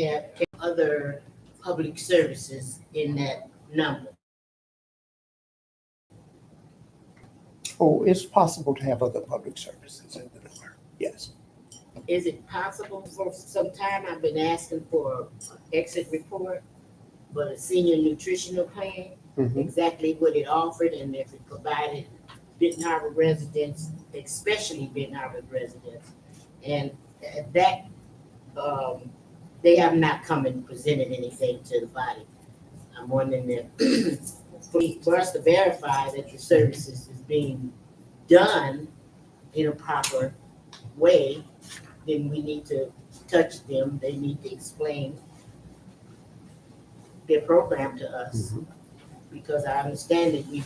have other public services in that number. Oh, it's possible to have other public services in the number. Yes. Is it possible for some time I've been asking for an exit report, but a senior nutritional plan, Mhm. exactly what it offered and if it provided Benton Harbor residents, especially Benton Harbor residents. And that, they have not come and presented anything to the body. I'm wondering if, for us to verify that the services is being done in a proper way, then we need to touch them. They need to explain their program to us. Mhm. Because I understand that we've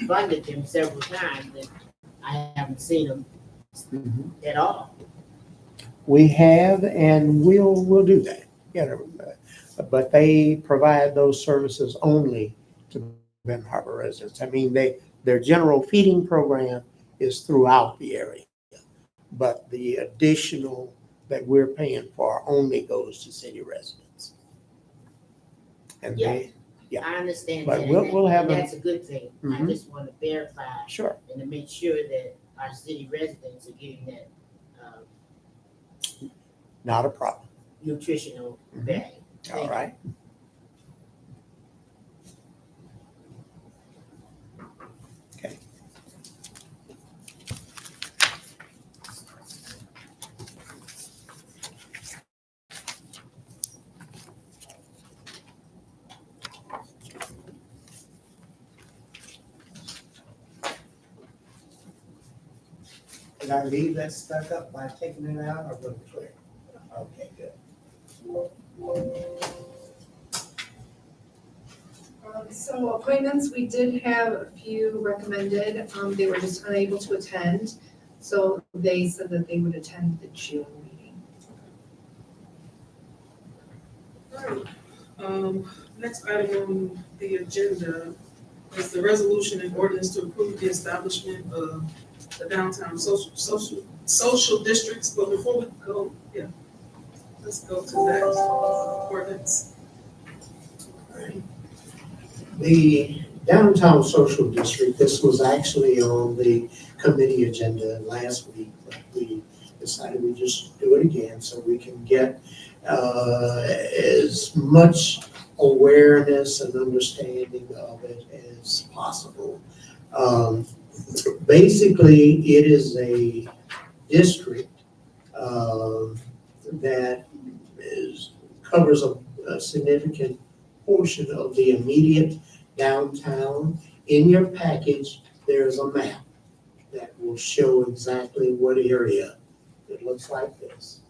funded them several times and I haven't seen them Mhm. at all. We have, and we'll do that. You know, but they provide those services only to Benton Harbor residents. I mean, their general feeding program is throughout the area, but the additional that we're paying for only goes to city residents. And Yeah. they, Yeah. I understand But that, we'll have and them. that's a good thing. I Mhm. just want to verify Sure. and to make sure that our city residents are getting that Not a problem. nutritional Mhm. value. All Thank right. Okay. Did I leave that stuck up by taking it out or was it clear? Okay, good. So appointments, we did have a few recommended, they were just unable to attend. So they said that they would attend the June meeting. Alright, next item on the agenda is the resolution and ordinance to approve the establishment of the downtown social districts, but before we go, let's go to that ordinance. The downtown social district, this was actually on the committee agenda last week, but we decided we just do it again so we can get as much awareness and understanding of it as possible. Basically, it is a district that covers a significant portion of the immediate downtown. In your package, there's a map that will show exactly what area. It looks like this.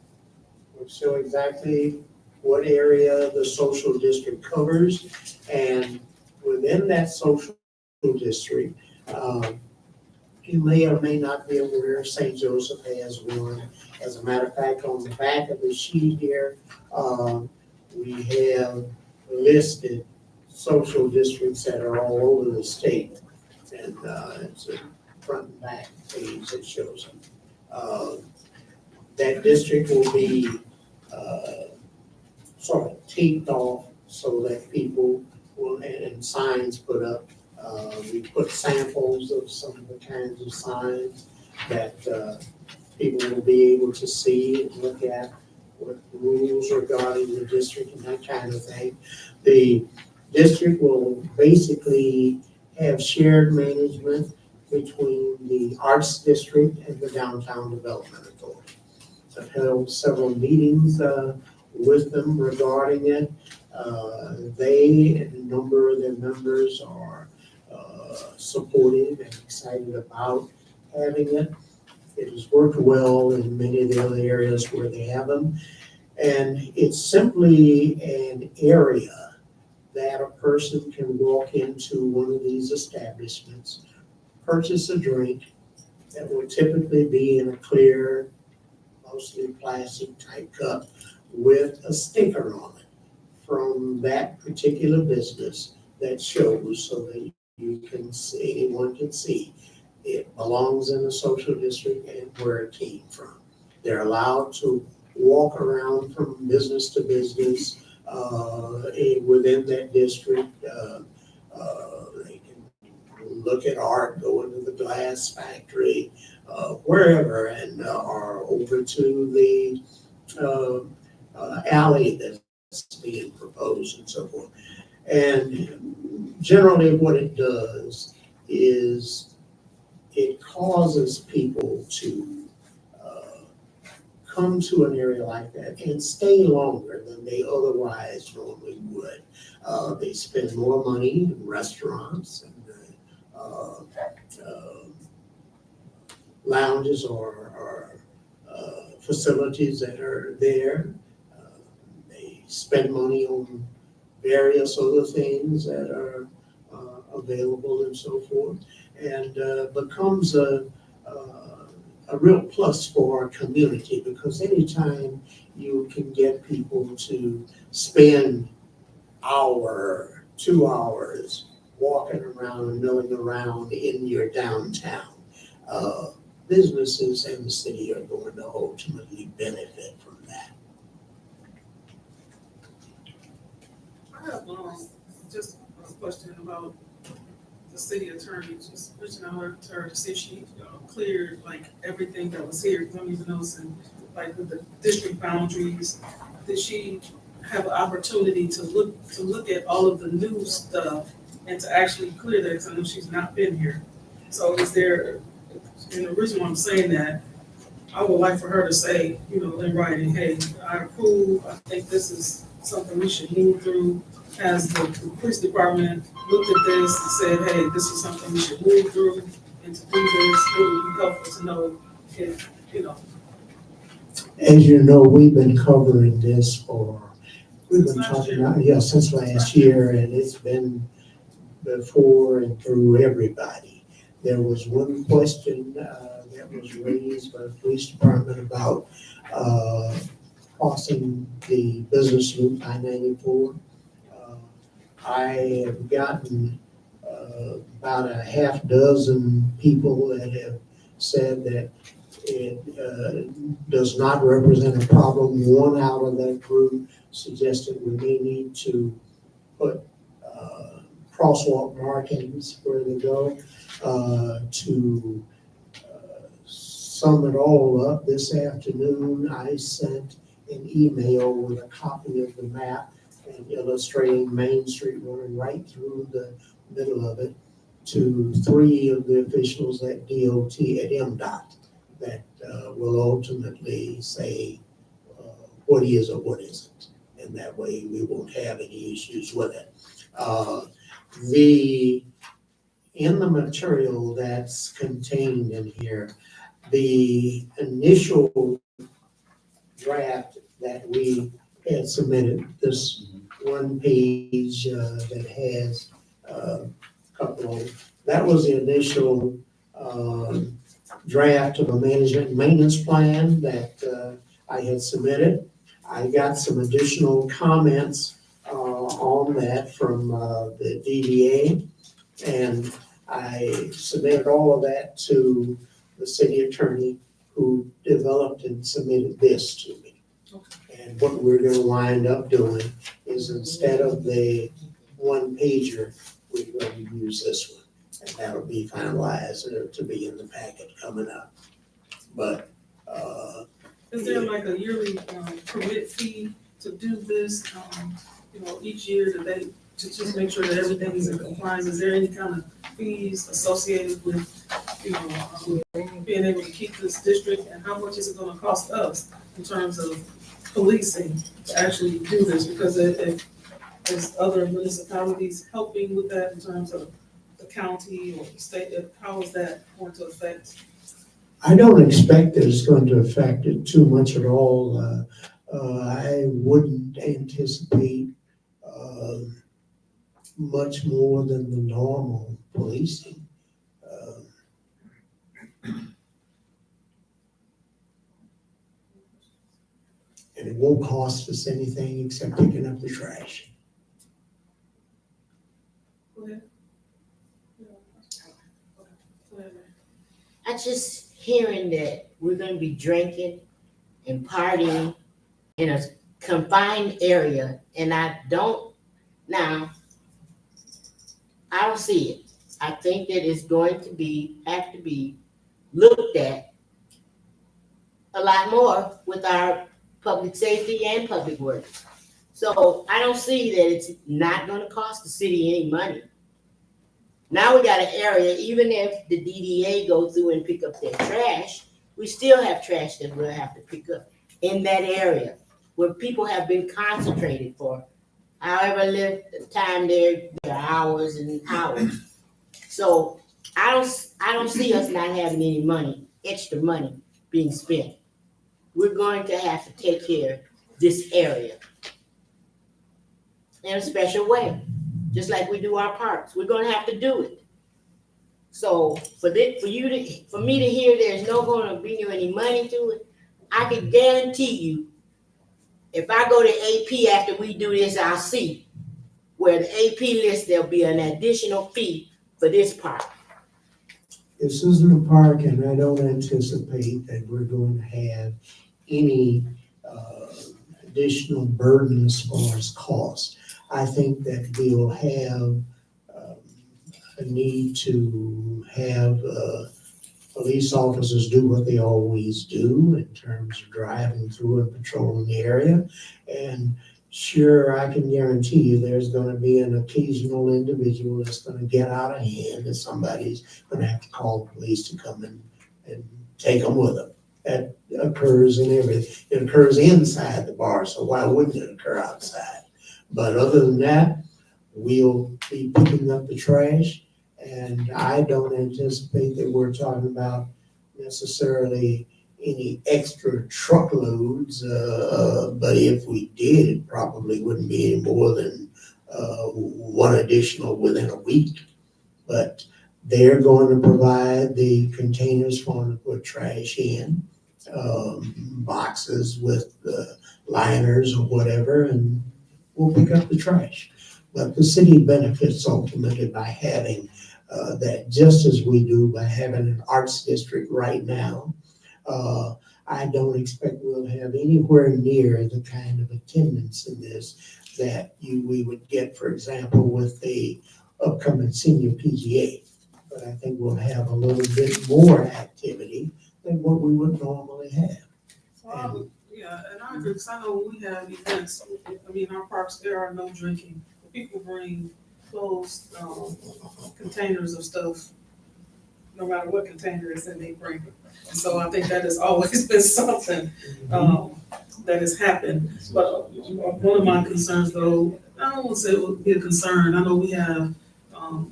It will show exactly what area the social district covers, and within that social district, you may or may not be aware St. Joseph has one. As a matter of fact, on the back of the sheet here, we have listed social districts that are all over the state. And it's a front and back page that shows them. That district will be sort of taped off so that people will, and signs put up. We put samples of some of the kinds of signs that people will be able to see and look at, what rules regarding the district and that kind of thing. The district will basically have shared management between the Arts District and the Downtown Development Authority. I've held several meetings with them regarding it. They and a number of their members are supportive and excited about having it. It has worked well in many of the other areas where they have them. And it's simply an area that a person can walk into one of these establishments, purchase a drink that will typically be in a clear, mostly plastic type cup with a sticker on it from that particular business that shows so that you can see, anyone can see it belongs in a social district and where it came from. They're allowed to walk around from business to business, within that district. They can look at art, go into the glass factory, wherever, and are over to the alley that's being proposed and so forth. And generally what it does is it causes people to come to an area like that and stay longer than they otherwise normally would. They spend more money in restaurants and lounges or facilities that are there. They spend money on various other things that are available and so forth, and becomes a real plus for our community, because anytime you can get people to spend hour, 2 hours walking around and milling around in your downtown, businesses and the city are going to ultimately benefit from that. I have just a question about the city attorney, just reaching out to her to see if she cleared like everything that was here. I don't even know, like with the district boundaries, did she have an opportunity to look at all of the new stuff and to actually clear that? Because I know she's not been here. So is there, and the reason why I'm saying that, I would like for her to say, in writing, hey, I approve, I think this is something we should move through. Has the police department looked at this and said, hey, this is something we should move through, and to do this, it would be helpful to know if, As you know, we've been covering this we've been Since last talking year. about, since last year, and it's been before and through everybody. There was one question that was raised by the police department about crossing the business loop I-94. I have gotten about a half dozen people that have said that it does not represent a problem. One out of that group suggested we may need to put crosswalk markings where they go. To sum it all up, this afternoon I sent an email with a copy of the map and illustrating Main Street running right through the middle of it to 3 of the officials at DOT at MDOT that will ultimately say what is or what isn't. And that way we won't have any issues with it. In the material that's contained in here, the initial draft that we had submitted, this one page that has a couple of, that was the initial draft of a management and maintenance plan that I had submitted. I got some additional comments on that from the DDA, and I submitted all of that to the city attorney, who developed and submitted this to me. And what we're going to wind up doing is, instead of the one pager, we're going to use this one, and that'll be finalized to be in the packet coming up. But is there like a yearly permit fee to do this? Each year to just make sure that everything is in compliance? Is there any kind of fees associated with, being able to keep this district, and how much is it gonna cost us in terms of policing to actually do this? Because there's other municipalities helping with that in terms of the county or the state. How is that going to affect? I don't expect that it's going to affect it too much at all. I wouldn't anticipate much more than the normal policing. And it won't cost us anything except picking up the trash. Go ahead. Go ahead. I just hearing that we're gonna be drinking and partying in a confined area, and I don't see it. I think that it's going to have to be looked at a lot more with our public safety and public works. So I don't see that it's not gonna cost the city any money. Now we got an area, even if the DDA go through and pick up their trash, we still have trash that we'll have to pick up in that area where people have been concentrated for however little time there are hours and hours. So I don't see us not having any money, extra money being spent. We're going to have to take care of this area in a special way, just like we do our parks. We're gonna have to do it. So for me to hear there's no gonna bring you any money to it, I can guarantee you, if I go to AP after we do this, I'll see where the AP list, there'll be an additional fee for this park. This isn't a park, and I don't anticipate that we're going to have any additional burden as far as cost. I think that we'll have a need to have police officers do what they always do in terms of driving through and patrolling the area. And sure, I can guarantee you there's gonna be an occasional individual that's gonna get out of hand, and somebody's gonna have to call the police to come and take them with them. That occurs in everything. It occurs inside the bar, so why wouldn't it occur outside? But other than that, we'll be picking up the trash, and I don't anticipate that we're talking about necessarily any extra truckloads, but if we did, it probably wouldn't be any more than one additional within a week. But they're going to provide the containers for them to put trash in, boxes with liners or whatever, and we'll pick up the trash. But the city benefits ultimately by having that, just as we do by having an arts district right now. I don't expect we'll have anywhere near the kind of attendance in this that we would get, for example, with the upcoming senior PGA. But I think we'll have a little bit more activity than what we would normally have. Well, yeah, and I agree, because I know when we have events, I mean, our parks, there are no drinking. People bring closed containers of stuff, no matter what container it's in, they bring it. And so I think that has always been something that has happened. But one of my concerns, though, I don't want to say it would be a concern. I know we have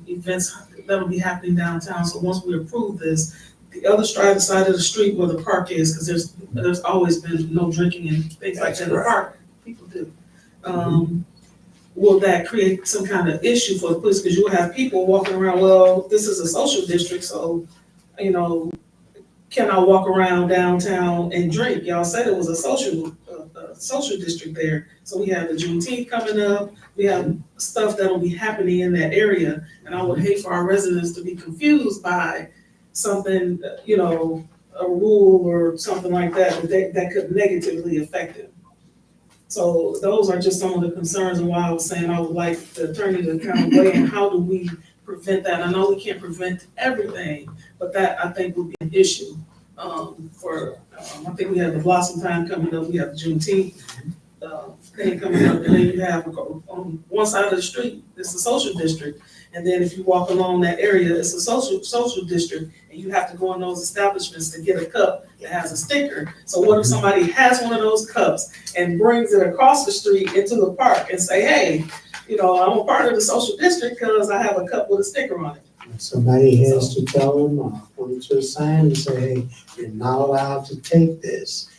events that'll be happening downtown. So once we approve this, the other side of the street where the park is, because there's always been no drinking and things like that in the park. People do. Will that create some kind of issue for the police? Because you'll have people walking around, well, this is a social district, so, you know, can I walk around downtown and drink? Y'all said it was a social district there. So we have the Juneteenth coming up. We have stuff that'll be happening in that area. And I would hate for our residents to be confused by something, you know, a rule or something like that, that could negatively affect them. So those are just some of the concerns and why I was saying I would like the attorney to kind of weigh in, how do we prevent that? I know we can't prevent everything, but that I think would be an issue I think we have the Blossom Time coming up, we have Juneteenth thing coming up, and then you have on one side of the street, it's a social district. And then if you walk along that area, it's a social district, and you have to go in those establishments to get a cup that has a sticker. So what if somebody has one of those cups and brings it across the street into the park and say, hey, you know, I'm a part of the social district because I have a cup with a sticker on it. Somebody has to tell them, point to a sign and say, hey, you're not allowed to take this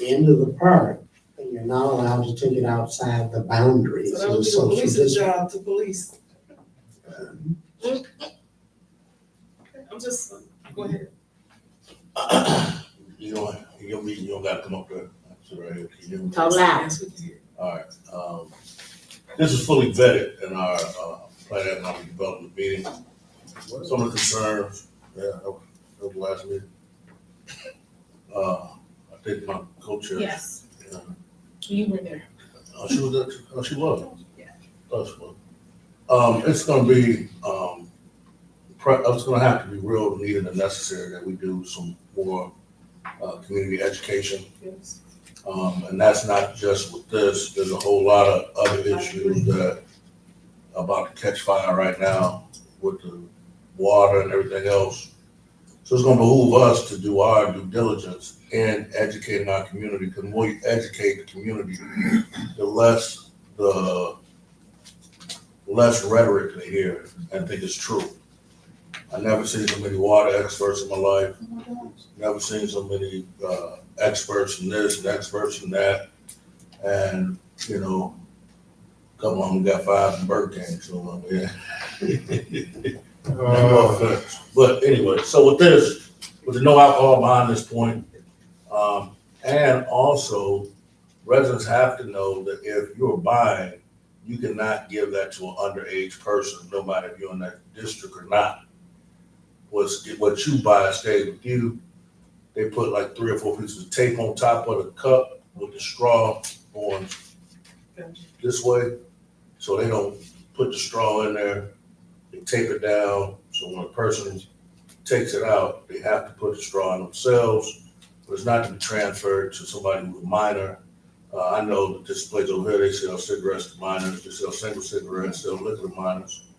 into the park, and you're not allowed to take it outside the boundaries So that of the would be the social police's district. job to police. I'm just, go ahead. You don't gotta come up there. That's right here. Can you- Talk loud. Yes, we can hear. All right, this is fully vetted in our, plan economic development meeting. Some of the concerns, that was last meeting. I think my co-chair. Yes. You were there. She was there, she was. Yeah. Oh, she was. It's gonna be, it's gonna have to be real needed and necessary that we do some more, community education. Yes. And that's not just with this, there's a whole lot of other issues that are about to catch fire right now with the water and everything else. So it's gonna behoove us to do our due diligence in educating our community, because the more you educate the community, the less rhetoric they hear and think it's true. I never seen so many water experts in my life, never seen so many, experts in this and experts in that. And, you know, a couple of them got fired from Burger King, so, yeah. No offense. But anyway, so with this, with the no alcohol behind this point, and also residents have to know that if you're buying, you cannot give that to an underage person, no matter if you're in that district or not. What you buy stays with you. They put like 3 or 4 pieces of tape on top of the cup with the straw going this way, so they don't put the straw in there. They tape it down, so when a person takes it out, they have to put the straw in themselves, but it's not to be transferred to somebody who's a minor. I know that this place over here, they sell cigarettes to minors, they sell single cigarettes, sell liquor to minors,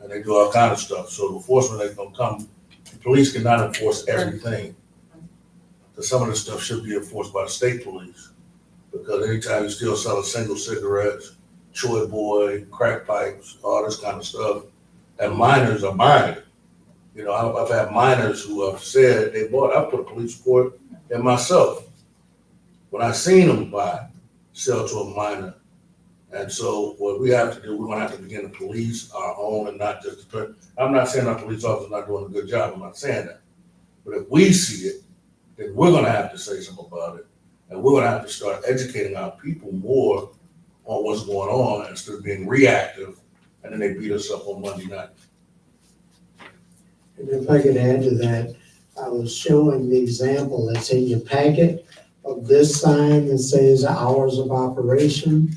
and they do all kind of stuff. So the enforcement ain't gonna come, the police cannot enforce everything. Because some of this stuff should be enforced by the state police. Because anytime you still sell single cigarettes, Choy Boy, crack pipes, all this kind of stuff, and minors are buying it. You know, I've had minors who have said they bought, I put a police report in myself. When I seen them sell to a minor. And so what we have to do, we're gonna have to begin to police our own and not just, I'm not saying our police officers are not doing a good job, I'm not saying that. But if we see it, then we're gonna have to say something about it. And we're gonna have to start educating our people more on what's going on instead of being reactive, and then they beat us up on Monday night. And if I could add to that, I was showing the example that's in your packet of this sign that says hours of operation.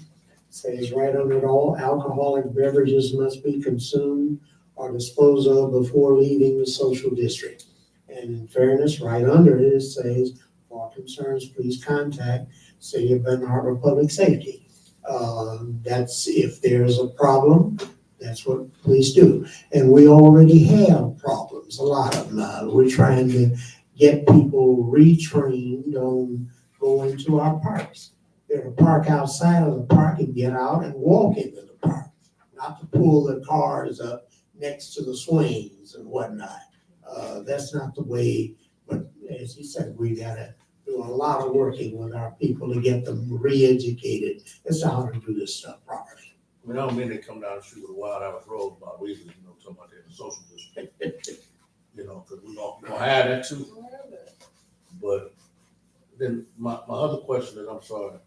Says right under it, all alcoholic beverages must be consumed or disposed of before leaving the social district. And in fairness, right under it, it says, for concerns, please contact City of Benton Harbor Public Safety. That's if there's a problem, that's what police do. And we already have problems, a lot of them. We're trying to get people retrained on going to our parks. They're to park outside of the park and get out and walk into the park, not to pull the cars up next to the swings and whatnot. That's not the way, but as you said, we gotta do a lot of working with our people to get them re-educated as to how to do this stuff properly. I mean, I don't mean they come down the street with a Wild Hours Road about reasons, you know, talking about they're in the social district. You know, because we're gonna have that too. But then my other question is, I'm sorry,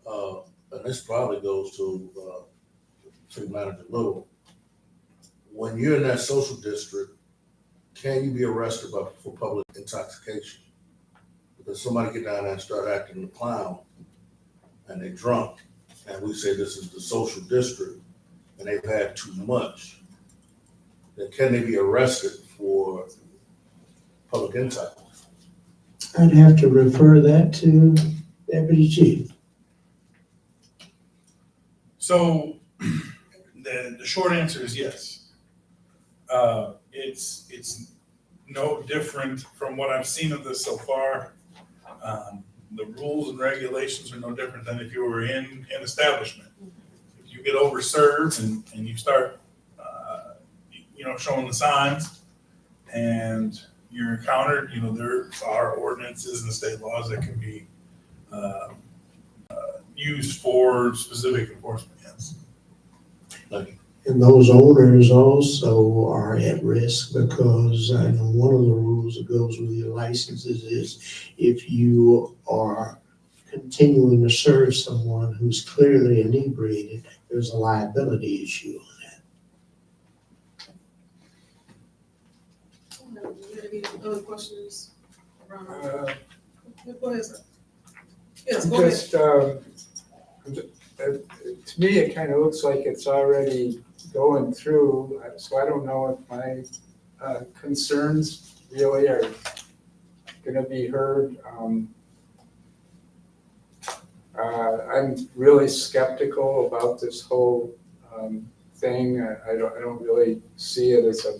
and this probably goes to City Manager Little. When you're in that social district, can you be arrested for public intoxication? Because somebody get down there and start acting the clown, and they drunk, and we say this is the social district, and they've had too much, then can they be arrested for public intoxication? I'd have to refer that to Deputy Chief. So the short answer is yes. It's no different from what I've seen of this so far. The rules and regulations are no different than if you were in an establishment. If you get overserved and you start, showing the signs and you're encountered, there are ordinances and state laws that can be used for specific enforcement, yes. And those owners also are at risk because I know one of the rules that goes with your licenses is if you are continuing to serve someone who's clearly inebriated, there's a liability issue on that. Any other questions around? Go ahead, sir. Yes, go ahead. Just, to me, it kind of looks like it's already going through, so I don't know if my concerns really are gonna be heard. I'm really skeptical about this whole thing. I don't really see it as a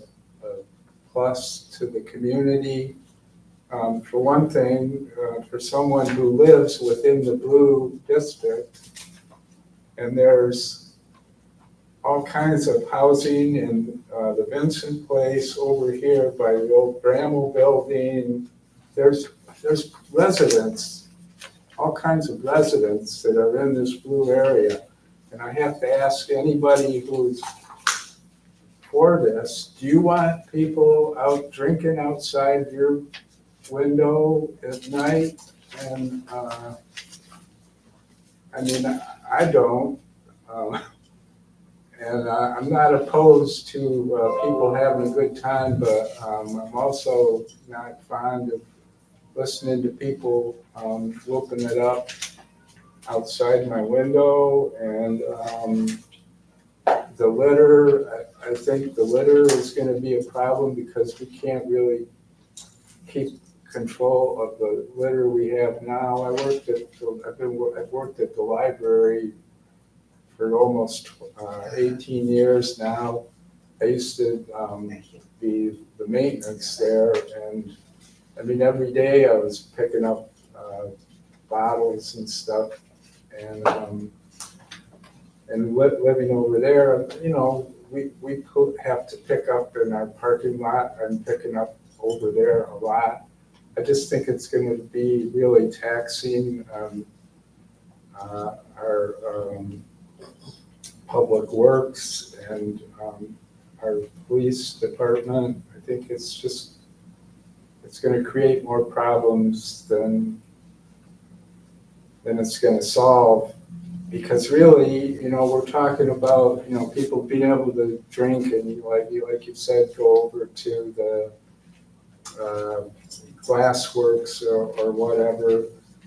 plus to the community. For one thing, for someone who lives within the Blue District, and there's all kinds of housing in the Vincent Place over here by the old Bramall Building. There's residents, all kinds of residents that are in this blue area. And I have to ask anybody who's for this, do you want people out drinking outside your window at night? And I mean, I don't. And I'm not opposed to people having a good time, but I'm also not fond of listening to people whooping it up outside my window. And the litter, I think the litter is going to be a problem because we can't really keep control of the litter we have now. I've worked at the library for almost 18 years now. I used to be the maintenance there, and I mean, every day I was picking up bottles and stuff, and living over there, you know, we could have to pick up in our parking lot. I'm picking up over there a lot. I just think it's going to be really taxing our public works and our police department. I think it's going to create more problems than it's going to solve. Because really, you know, we're talking about, you know, people being able to drink and like you said, go over to the glassworks or whatever.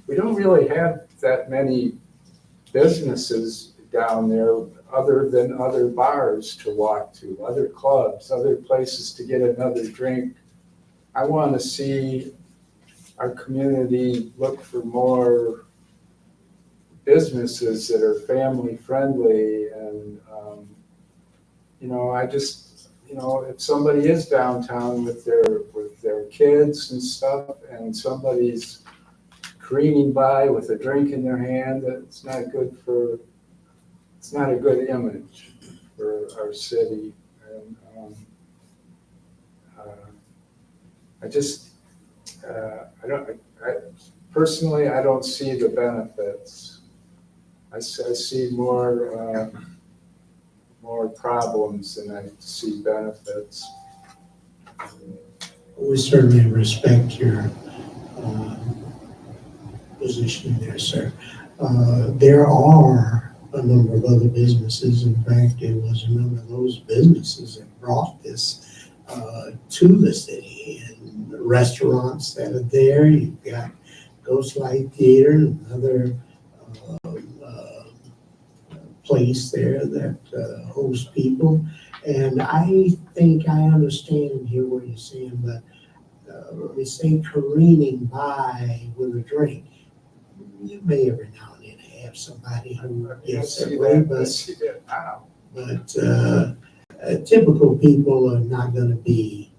We don't really have that many businesses down there other than other bars to walk to, other clubs, other places to get another drink. I want to see our community look for more businesses that are family friendly. And, you know, I just, you know, if somebody is downtown with their kids and stuff and somebody's careening by with a drink in their hand, it's not a good image for our city. And personally, I don't see the benefits. I see more problems than I see benefits. We certainly respect your position there, sir. There are a number of other businesses. In fact, it was a number of those businesses that brought this to the city, and the restaurants that are there. You've got Ghostlight Theater, another place there that hosts people. And I think I understand and hear what you're saying, but when we say careening by with a drink, you may every now and then have somebody who gets that way, but typical people are not going to be,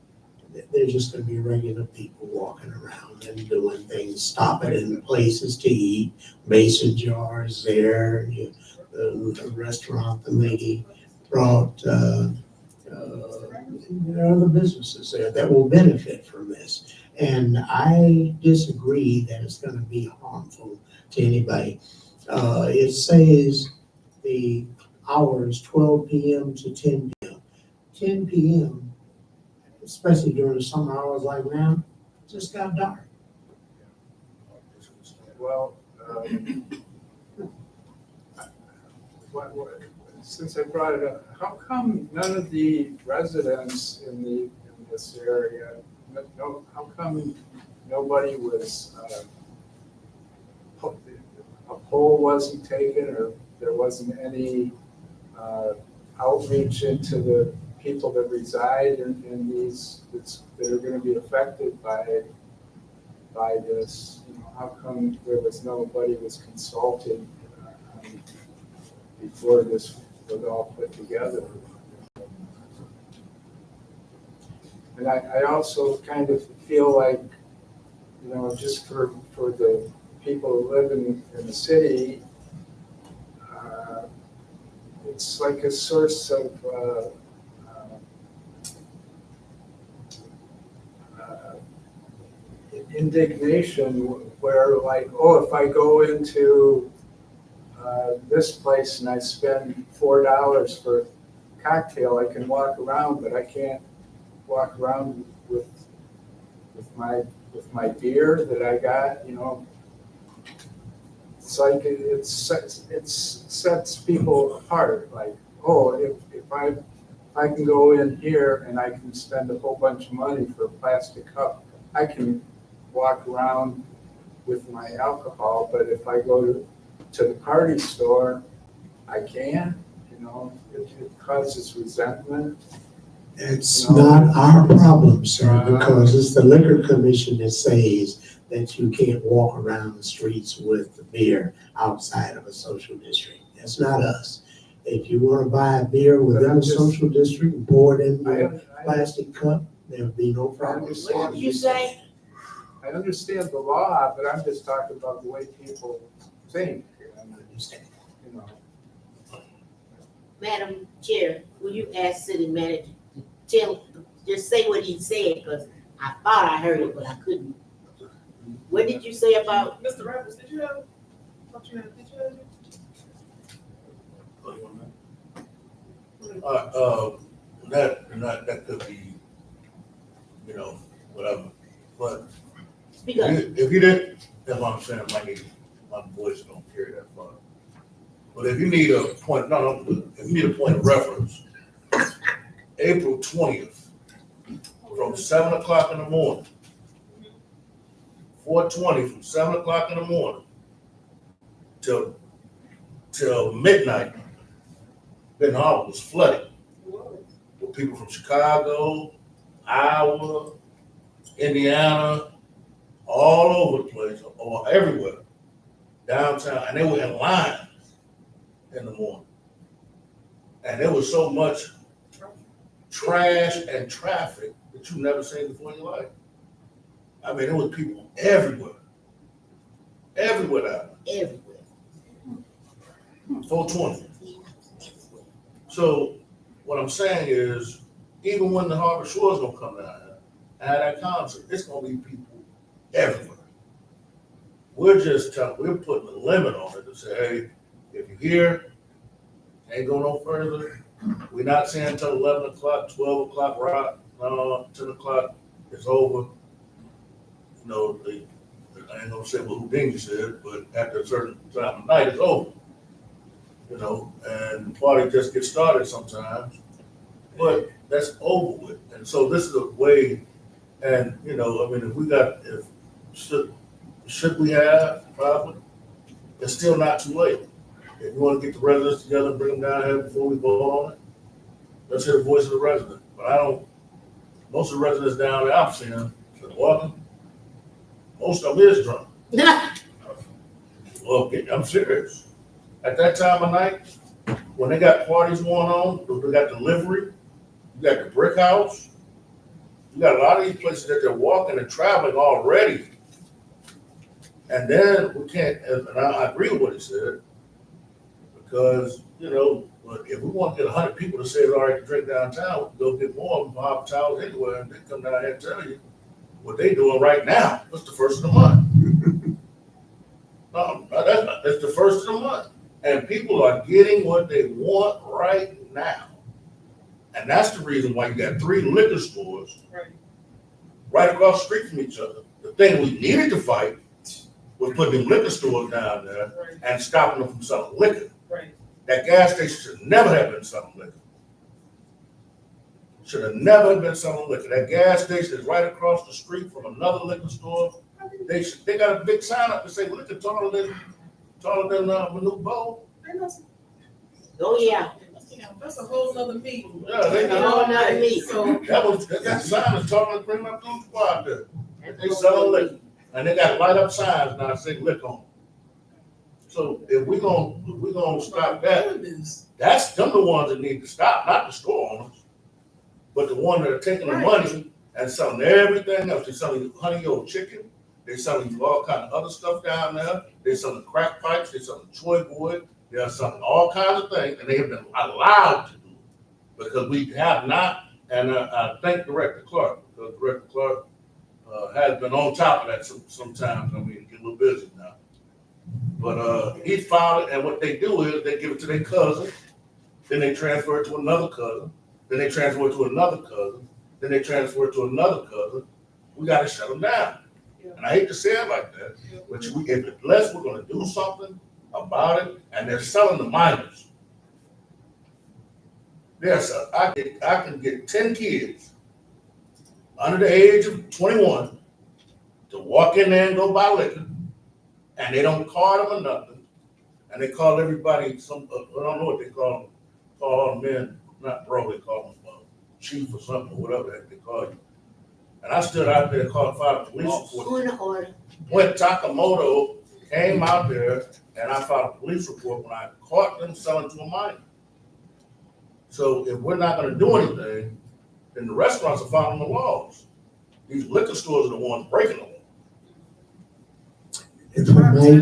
they're just going to be regular people walking around and doing things, stopping in places to eat, mason jars there. The restaurant, the lady brought, there are other businesses there that will benefit from this. And I disagree that it's going to be harmful to anybody. It says the hours 12 p.m. to 10 p.m. 10 p.m., especially during the summer hours like now, just got dark. Well, since I brought it up, how come none of the residents in this area, how come nobody was a poll wasn't taken, or there wasn't any outreach into the people that reside in these, that are gonna be affected by this, you know, how come nobody was consulted before this was all put together? And I also kind of feel like, you know, just for the people who live in the city, it's like a source of indignation where, like, oh, if I go into this place and I spend $4 for a cocktail, I can walk around, but I can't walk around with my beer that I got, you know. It's like it sets people apart, like, oh, if I can go in here and I can spend a whole bunch of money for a plastic cup, I can walk around with my alcohol, but if I go to the party store, I can't, you know. It causes resentment. It's not our problem, sir, because it's the liquor commission that says that you can't walk around the streets with beer outside of a social district. That's not us. If you want to buy a beer within a social district and pour it in your plastic cup, there'll be no problem. What did you say? I understand the law, but I'm just talking about the way people think, you know. Madam Chair, will you ask city manager to just say what he said, because I thought I heard it, but I couldn't. What did you say about? Mr. Roberts, did you have? That could be, you know, whatever, but Speak up. if you didn't, that's what I'm saying, my voice don't carry that far. But if you need a point, if you need a point of reference, April 20th, from 7 o'clock in the morning, 4/20 from 7 o'clock in the morning till midnight, Benton Harbor was flooded with people from Chicago, Iowa, Indiana, all over the place, or everywhere, downtown, and they were in lines in the morning. And there was so much trash and traffic that you've never seen before in your life. I mean, there was people everywhere down there. Everywhere. 420. So what I'm saying is, even when the Harbor Shore's gonna come down here and have that concert, it's gonna be people everywhere. We're putting a limit on it to say, hey, if you're here, ain't go no further. We're not saying until 11 o'clock, 12 o'clock, right? No, 10 o'clock, it's over. You know, I ain't gonna say what Houdini said, but after a certain time of night, it's over. You know, and the party just gets started sometimes, but that's over with. And so this is a way, and you know, I mean, should we have, probably, it's still not too late. If you want to get the residents together, bring them down here before we vote on it, let's hear the voice of the resident. But most of the residents down there I've seen them walking, most of them is drunk. Well, I'm serious. At that time of night, when they got parties going on, they got delivery, you got the brick house, you got a lot of these places that they're walking and traveling already. And then we can't, and I agree with what he said, because, you know, if we want to get 100 people to say it's all right to drink downtown, we can go get more of them from towels anywhere, and they come down here and tell you what they doing right now. It's the first of the month. No, that's not. It's the first of the month. And people are getting what they want right now. And that's the reason why you got 3 liquor stores right across the street from each other. The thing we needed to fight was putting them liquor stores down there and stopping them from selling liquor. Right. That gas station should never have been selling liquor. Should have never been selling liquor. That gas station is right across the street from another liquor store. They got a big sign up to say liquor tolerance taller than, Manute Bowl. Ain't no- Oh, yeah. That's a whole nother meeting. Yeah, they That's a got, whole nother meeting. So, that sign is taller than Green Mountain Squad there. That's They what sell we liquor, need. and they got light up signs now saying liquor on. So if we gonna stop that, goodness. that's them the ones that need to stop, not the store owners. But the ones that are taking the Right. money and selling everything else. They're selling you honey old chicken, they're selling you all kind of other stuff down there. They're selling crack pipes, they're selling choy wood, they're selling all kinds of things, and they have been allowed to do it. Because we have not, and I thank Director Clark, because Director Clark has been on top of that sometimes. I mean, get a little busy now. But he filed it, and what they do is they give it to their cousin, then they transfer it to another cousin, then they transfer it to another cousin, then they transfer it to another cousin. We gotta shut them down. And I hate to say it like that, but unless we're gonna do something about it, and they're selling the minors. I can get 10 kids under the age of 21 to walk in there and go buy liquor, and they don't card them or nothing, and they call everybody I don't know what they call them, call them men, not bro, they call them chief or something, or whatever the heck they call you. And I stood out there and filed a police report. Who in the order? When Takamoto came out there, and I filed a police report when I caught them selling to a minor. So if we're not gonna do anything, then the restaurants are following the laws. These liquor stores are the ones breaking the law. If I may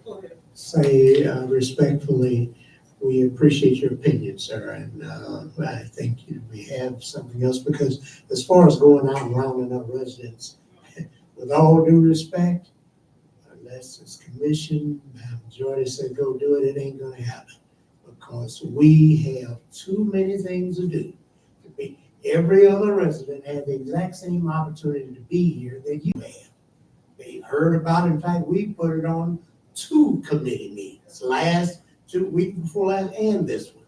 Go ahead. say respectfully, we appreciate your opinion, sir, and I think we have something else, because as far as going out and rounding up residents, with all due respect, unless it's commission, majority said go do it, it ain't gonna happen. Because we have too many things to do. Every other resident had the exact same opportunity to be here that you have. They heard about it. In fact, we put it on 2 committee meetings, week before last and this one.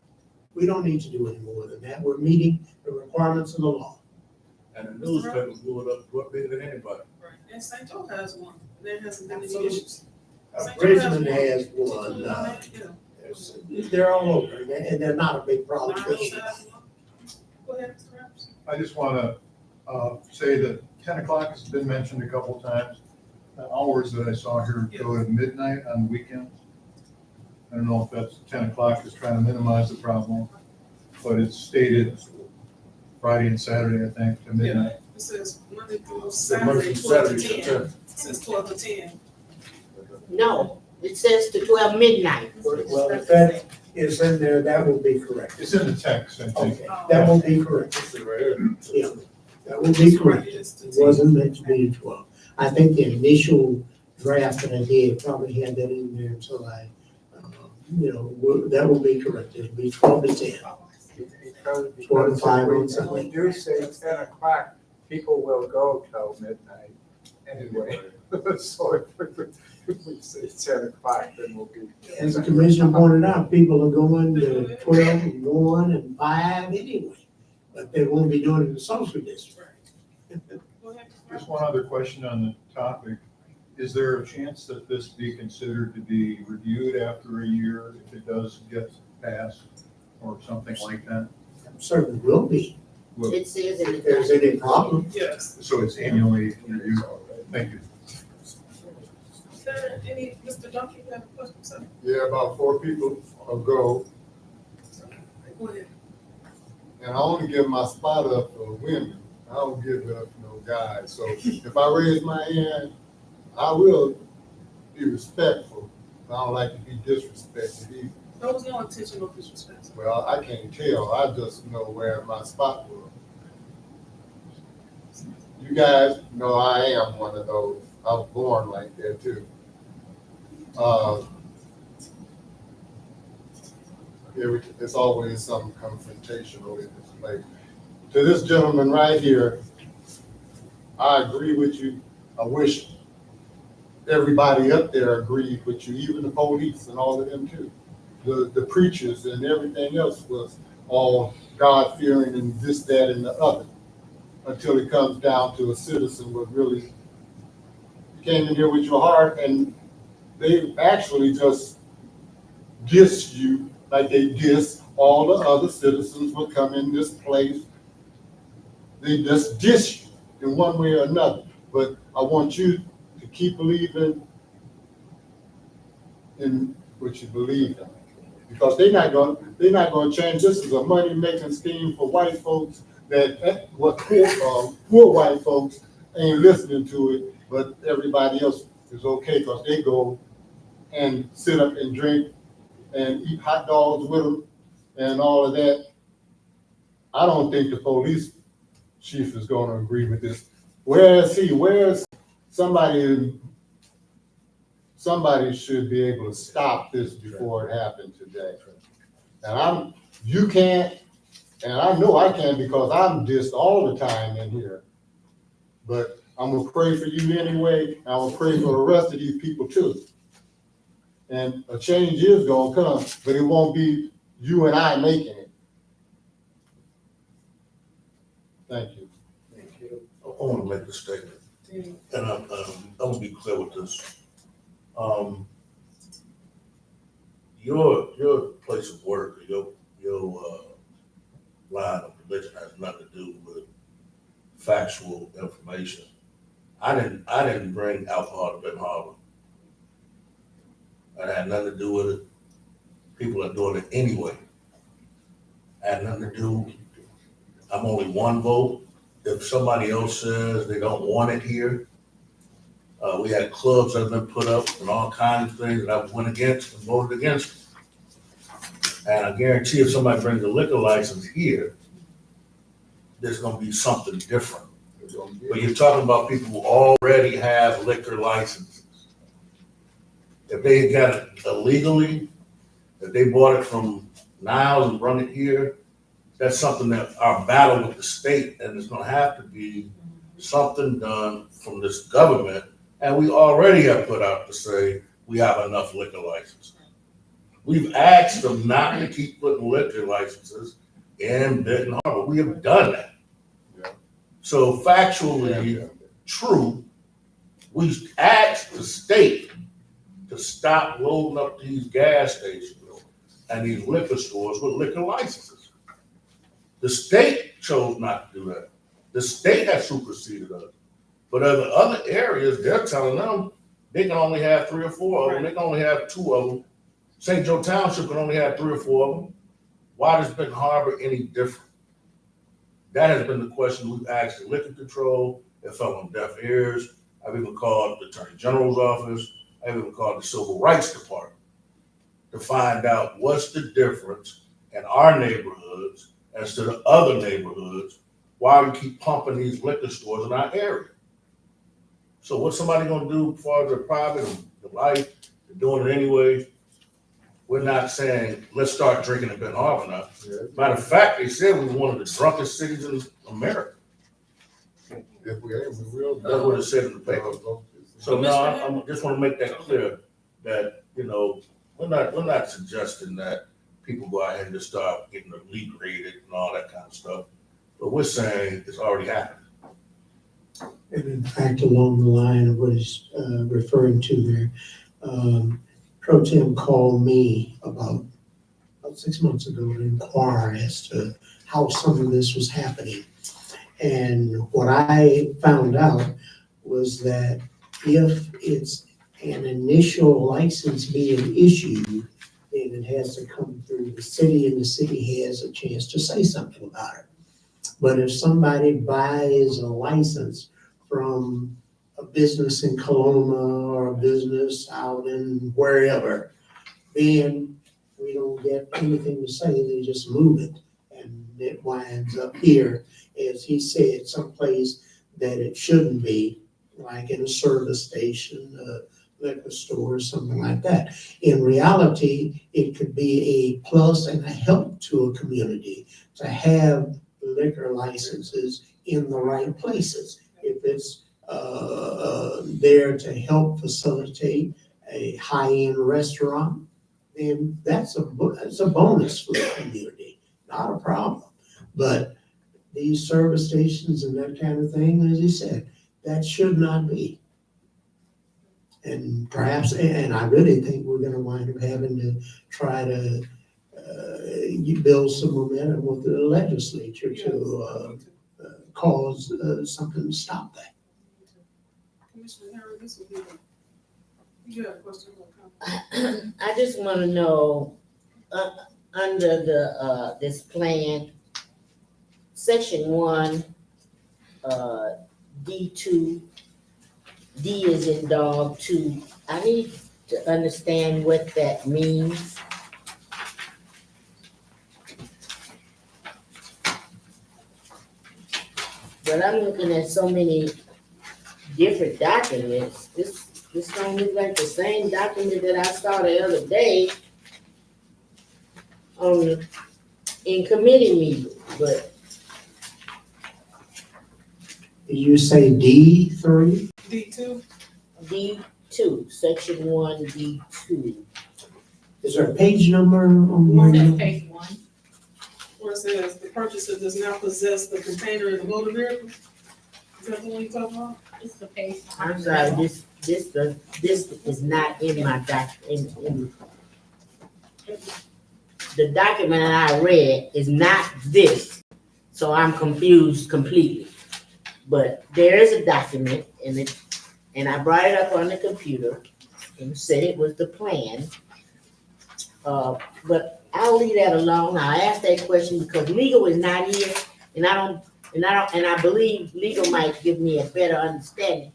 We don't need to do any more than that. We're meeting the requirements of the law. And the newspapers blew it up bigger than anybody. Right. And St. Joe has one. There hasn't been any Absolutely. issues. Bridgman has one. Yeah. They're all over, and they're not a big problem. Go ahead, Mr. Reps. I just want to say that 10 o'clock has been mentioned a couple times. The hours that I saw here go to midnight on weekends. I don't know if that's 10 o'clock is trying to minimize the problem, but it's stated Friday and Saturday, I think, to midnight. It says Monday through Monday Saturday, through 12 to Saturday, 10. to It says 12 to 10. No, it says to 12 midnight. Well, if that is in there, that will be correct. It's in the text, I think. Okay, that will be correct. See right here. Yeah, that will be correct. It is to It 10. wasn't meant to be 12. I think the initial draft that I did probably had that in there until that will be correct. It'll be 12 to 10. Because 4 to 5 we- on if Sunday. we do say 10 o'clock, people will go till midnight anyway. So if we say 10 o'clock, then we'll be. As the commissioner pointed out, people are going to 12 and 1 and 5 anyway, but they won't be doing it in the social district. Go ahead, Mr. Just Reps. one other question on the topic. Is there a chance that this be considered to be reviewed after a year if it does get passed or something like that? Certainly will be, It says in if there's the. any problem. Yes. So it's annually reviewed? Thank you. Is there any, Mr. Duncan, you have a question, sir? Yeah, about 4 people ago, Go ahead. and I only give my spot up for women. I don't give it up for no guys. So if I raise my hand, I will be respectful. I don't like to be disrespected either. There was no intentional disrespect. Well, I can't tell. I just know where my spot was. You guys know I am one of those. I was born like that too. It's always some confrontational in this place. To this gentleman right here, I agree with you. I wish everybody up there agreed with you, even the police and all of them too. The preachers and everything else was all God-fearing and this, that, and the other, until it comes down to a citizen what really came in here with your heart and they actually just diss you like they diss all the other citizens who come in this place. They just diss you in one way or another. But I want you to keep believing in what you believe in. Because they're not gonna change. This is a money-making scheme for white folks that what poor white folks ain't listening to it, but everybody else is okay because they go and sit up and drink and eat hot dogs with them and all of that. I don't think the police chief is gonna agree with this. Where is he? Where's somebody should be able to stop this before it happened today. And you can't, and I know I can't because I'm dissed all the time in here. But I'm gonna pray for you anyway. I'm gonna pray for the rest of these people too. And a change is gonna come, but it won't be you and I making it. Thank you. I want to make a statement, and I'm gonna be clear with this. Your place of work, your line of religion has nothing to do with factual information. I didn't bring alcohol to Benton Harbor. It had nothing to do with it. People are doing it anyway. I had nothing to do. I'm only one vote. If somebody else says they don't want it here, we had clubs that have been put up and all kinds of things that I went against and voted against. And I guarantee if somebody brings a liquor license here, there's gonna be something different. But you're talking about people who already have liquor licenses. If they got it illegally, if they bought it from Niles and brought it here, that's something that our battle with the state, and it's gonna have to be something done from this government. And we already have put out to say we have enough liquor licenses. We've asked them not to keep putting liquor licenses in Benton Harbor. We have done that. Yeah. So factually true, we asked the state to stop loading up these gas stations and these liquor stores with liquor licenses. The state chose not to do that. The state has superseded us. But other areas, they're telling them they can only have 3 or 4 of them. They can only have 2 of them. St. Joe Township can only have 3 or 4 of them. Why does Benton Harbor any different? That has been the question we've asked the liquor control. It fell on deaf ears. I've even called the Attorney General's office. I've even called the Civil Rights Department to find out what's the difference in our neighborhoods as to the other neighborhoods, why we keep pumping these liquor stores in our area. So what's somebody gonna do for their private and their life? They're doing it anyway. We're not saying, let's start drinking in Benton Harbor now. Matter of fact, they said we were one of the drunkest cities in America. If we ain't, we will. That's what it said in the paper. So now I just wanna make that clear that, we're not suggesting that people go ahead and just start getting inebriated and all that kind of stuff. But we're saying it's already happened. And in fact, along the line of what he's referring to there, Pro Tem called me about 6 months ago to inquire as to how some of this was happening. And what I found out was that if it's an initial license being issued, then it has to come through the city, and the city has a chance to say something about it. But if somebody buys a license from a business in Coloma or a business out in wherever, then we don't get anything to say, they just move it. And it winds up here, as he said, someplace that it shouldn't be, like in a service station, a liquor store, or something like that. In reality, it could be a plus and a help to a community to have liquor licenses in the right places. If it's there to help facilitate a high-end restaurant, then that's a bonus for the community, not a problem. But these service stations and that kind of thing, as he said, that should not be. And perhaps, and I really think we're gonna wind up having to try to, you build some momentum with the legislature to, cause, something to stop that. Commissioner Harris, this would be the, you have a question or comment? I just wanna know, under the, this plan, section 1, D2, D is in dog 2. I need to understand what that means. But I'm looking at so many different documents. This don't look like the same document that I saw the other day in committee meeting, but Did you say D3? D2, D2, section 1, D2. Is there a page number on where you? Page 1. where it says the purchaser does not possess the container in the motor vehicle? Is that the one you talking about? It's the page. I'm sorry, this is not in my in the document I read is not this, so I'm confused completely. But there is a document and I brought it up on the computer and said it was the plan. But I'll leave that alone. I asked that question because legal is not here, and I believe legal might give me a better understanding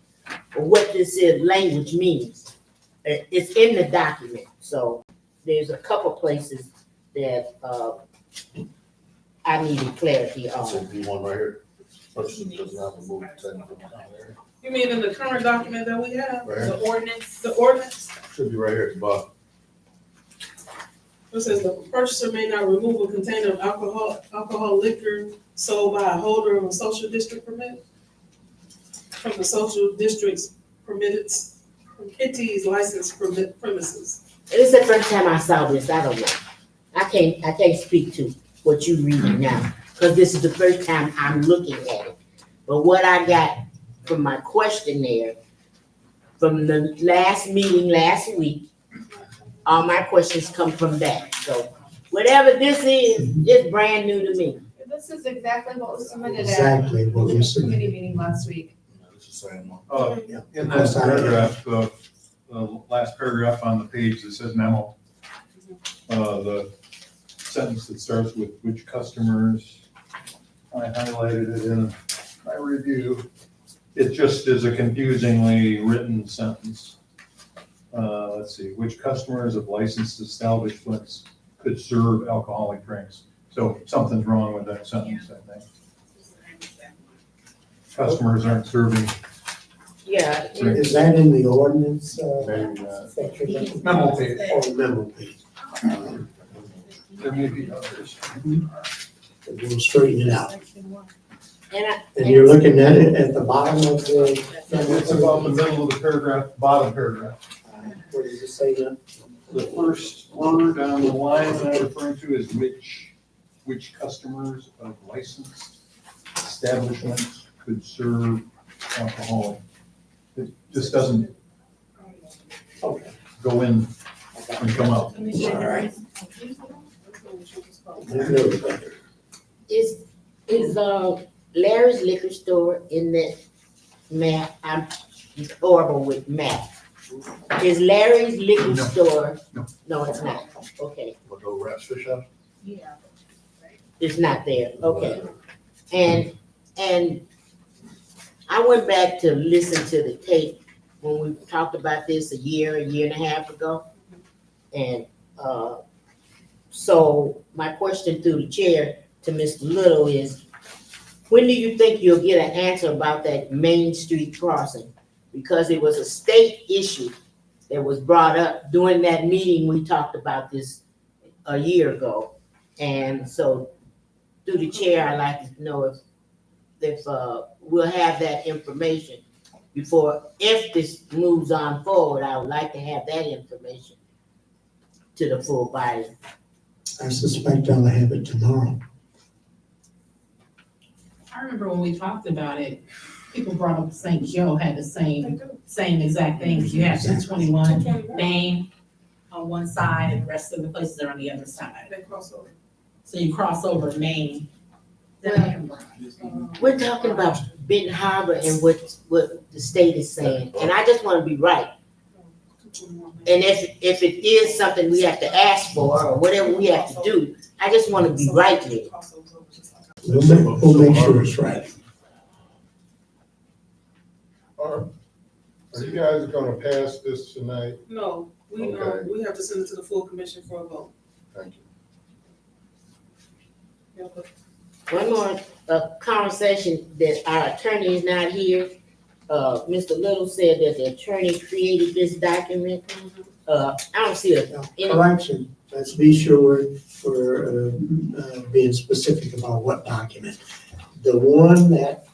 of what this language means. It's in the document, so there's a couple places that I needed clarity I said on. D1 right here. Person does not remove technical. You mean in the current document that we have, Right The here. ordinance. the ordinance? Should be right here at the bottom. It says the purchaser may not remove a container of alcohol liquor sold by a holder of a social district permit from the social district's permittee's licensed premises. This is the first time I saw this. I don't know. I can't speak to what you're reading now because this is the first time I'm looking at it. But what I got from my questionnaire from the last meeting last week, all my questions come from that. So whatever this is, it's brand new to me. This is exactly what was submitted at Exactly what the we said. committee meeting last week. It's the same one. In that paragraph, the last paragraph on the page that says memo, the sentence that starts with which customers, I highlighted it in my review. It just is a confusingly written sentence. Let's see, which customers of licensed establishments could serve alcoholic drinks? So something's wrong with that sentence, I think. Customers aren't serving. Yeah. Is that in the ordinance, Maybe not. section? Memo page. Or memo page? There may be others. We'll straighten it out. And And you're looking at it at the bottom of the. It's about the middle of the paragraph, bottom paragraph. What does it say now? The first word on the line that I'm referring to is which customers of licensed establishments could serve alcohol. It just doesn't Okay. go in and come out. All right. Is Larry's Liquor Store in that map? I'm horrible with math. Is Larry's Liquor No. Store? No. No, it's not. Okay, What the Rat's Fish House? Yeah. it's not there. Okay. And I went back to listen to the tape when we talked about this a year and a half ago. And so my question through the chair to Mr. Little is, when do you think you'll get an answer about that Main Street crossing? Because it was a state issue that was brought up during that meeting. We talked about this a year ago. And so through the chair, I'd like to know if we'll have that information before, if this moves on forward, I would like to have that information to the full body. I suspect I'll have it tomorrow. I remember when we talked about it, people brought up St. Joe had the They do. same exact things. You have 221 221. Main on one side and the rest of the places are on the other side. They cross over. So you cross over Main. We're talking about Benton Harbor and what the state is saying, and I just wanna be right. 221. And if it is something we have to ask for, or whatever we have to do, I just wanna be right with it. We'll make sure it's right. Are you guys gonna pass this tonight? No, Okay. we have to send it to the full commission for a vote. Thank you. Yeah, but One more, conversation that our attorney is not here. Mr. Little said that the attorney created this document. I don't see it. Correction, let's be sure we're being specific about what document. The one that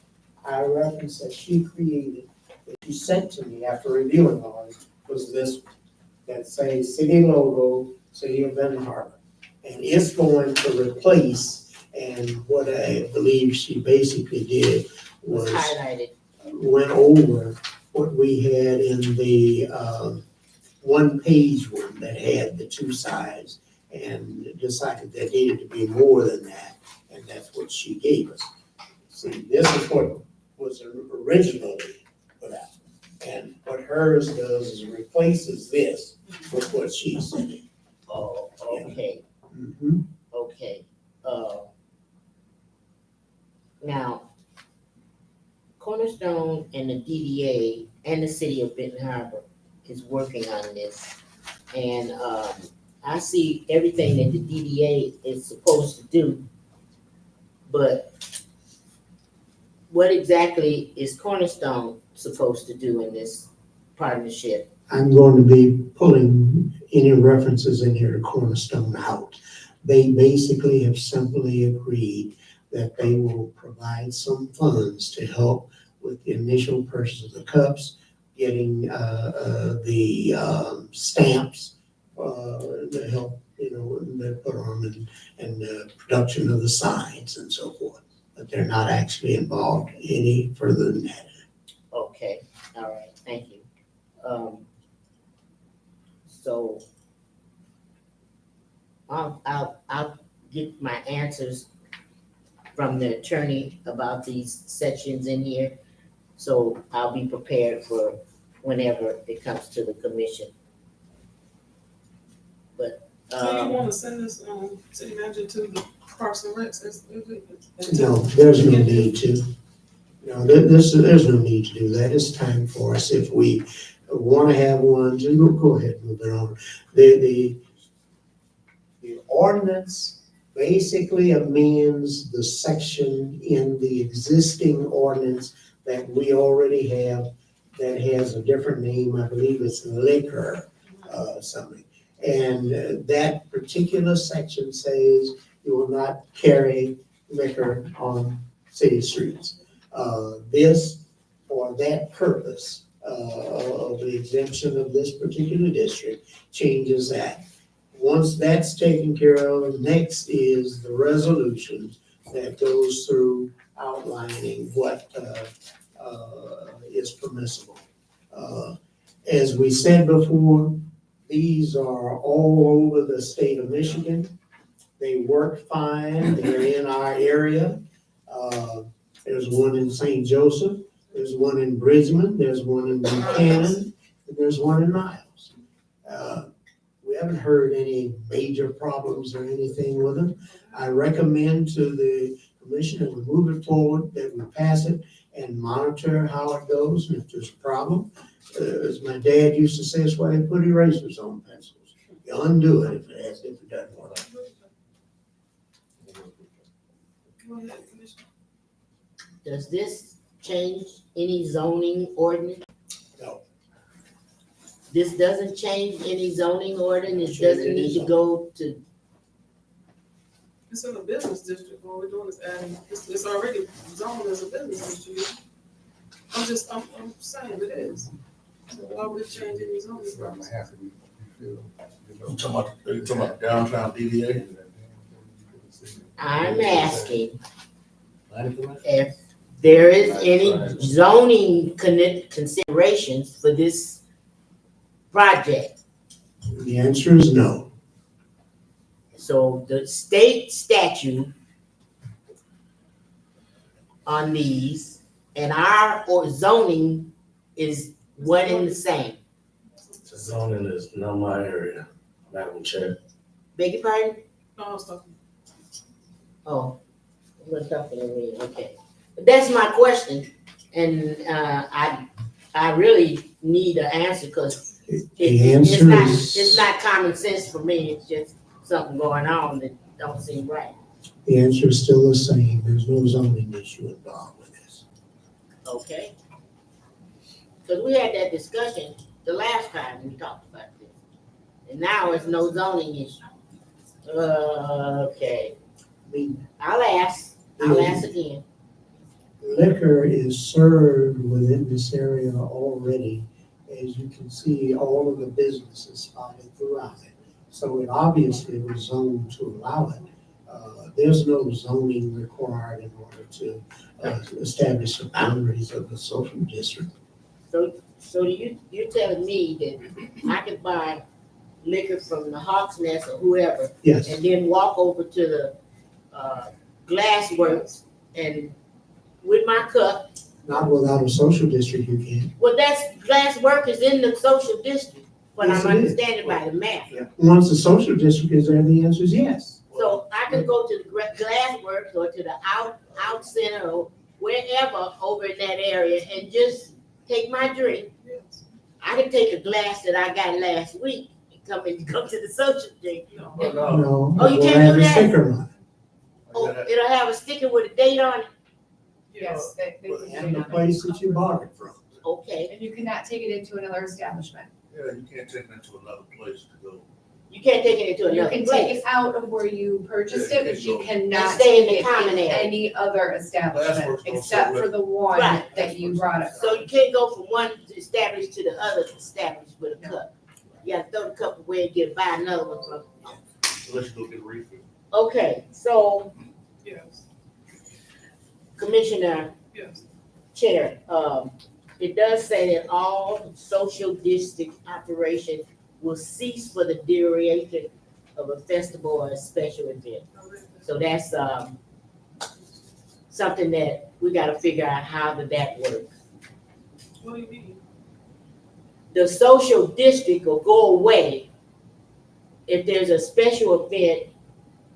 I referenced that she created, that she sent to me after reviewing all it, was this, that says city logo, City of Benton Harbor. And it's going to replace, and what I believe she basically did was Highlighted. went over what we had in the one-page one that had the two sides and decided there needed to be more than that, and that's what she gave us. See, this is what was originally put out, and what hers does is replaces this with what she said. Oh, okay, Mhm. okay. Now, Cornerstone and the DDA and the city of Benton Harbor is working on this. And, I see everything that the DDA is supposed to do. But what exactly is Cornerstone supposed to do in this partnership? I'm going to be pulling any references in here to Cornerstone out. They basically have simply agreed that they will provide some funds to help with the initial purchase of the cups, getting the stamps to help, they put on and the production of the signs and so forth. But they're not actually involved any further than that. Okay, all right, thank you. So I'll get my answers from the attorney about these sections in here. So I'll be prepared for whenever it comes to the commission. But, So you wanna send this, city manager to the Parks and Recs? No, there's no need to. No, there's no need to do that. It's time for us, if we want to have one, just go ahead and move it on. The ordinance basically amends the section in the existing ordinance that we already have that has a different name. I believe it's liquor, something. And that particular section says you will not carry liquor on city streets. This, for that purpose, of the exemption of this particular district, changes that. Once that's taken care of, next is the resolution that goes through outlining what is permissible. As we said before, these are all over the state of Michigan. They work fine, they're in our area. There's one in St. Joseph, there's one in Bridgman, there's one in Buchanan, and there's one in Niles. We haven't heard any major problems or anything with them. I recommend to the commission that we move it forward, that we pass it and monitor how it goes, and if there's a problem, as my dad used to say, it's why they put erasers on pencils. You undo it if it doesn't work. Go ahead, Commissioner. does this change any zoning ordinance? No. This doesn't change any zoning ordinance, it doesn't need to go to, It's in a business district, what we're doing is adding, it's already zoned as a business district. I'm saying it is. So why would it change any zoning? I'm happy you feel. You talking about downtown DDA? I'm asking if there is any zoning considerations for this project. The answer is no. So the state statute on these and our or zoning is one and the same. Zoning is not my area, Madam Chair. Beg your pardon? No, I was talking. Oh, you were talking to me, okay. But that's my question, and I really need an answer, because The answer it's is, not common sense for me, it's just something going on that don't seem right. the answer is still the same. There's no zoning issue involved with this. Okay? Because we had that discussion the last time we talked about this, and now it's no zoning issue. Okay, I'll ask again. Liquor is served within this area already. As you can see, all of the businesses spotted throughout it. So it obviously was zoned to allow it. There's no zoning required in order to establish the boundaries of the social district. So you're telling me that I could buy liquor from the Hawks Nest or whoever, Yes, and then walk over to the Glass Works and with my cup? not without a social district you can. Well, that's, Glass Work is in the social district, but Yes, I'm it is. understanding by the map. Once the social district is there, the answer is yes. So I can go to the Glass Works or to the out center or wherever over in that area and just take my drink. Yes. I can take a glass that I got last week and come to the social drink. No. No, Oh, you it will can't have do a that? sticker on Oh, it'll have a sticker with a date on it? Yes, they it, would and do the that. place that you bought it from. Okay, And you cannot take it into another establishment. Yeah, you can't take it to another place to go. you can't take it into You another can take place. it out of where you purchased it, but you cannot Stay in take the it common in area. any other establishment, Glassworks don't except sell for the one Right. that you brought it So from. you can't go from one established to the other established with a cup. You gotta throw the cup away and buy another one from. Unless you go get a refill. Okay, so Yes, Commissioner yes. Chair, it does say that all social district operations will cease for the duration of a festival or a special event. So that's, something that we gotta figure out how that works. What do you mean? The social district will go away if there's a special event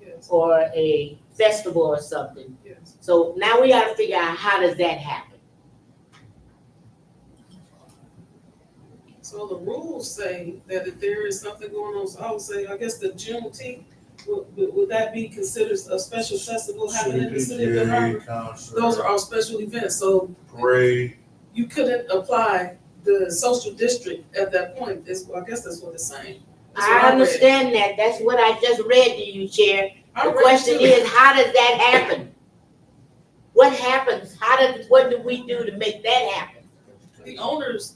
Yes, or a festival or something. yes. So now we gotta figure out how does that happen? So the rules say that if there is something going on, so I would say, I guess the Juneteenth, would that be considered a special festival happening in the city of Benton Harbor? CPJ, concert, Those are all special events, so parade. you couldn't apply the social district at that point, I guess that's what it's saying. That's what I read. understand that, that's what I just read to you, Chair. I The read question too. is, how does that happen? What happens? What do we do to make that happen? The owners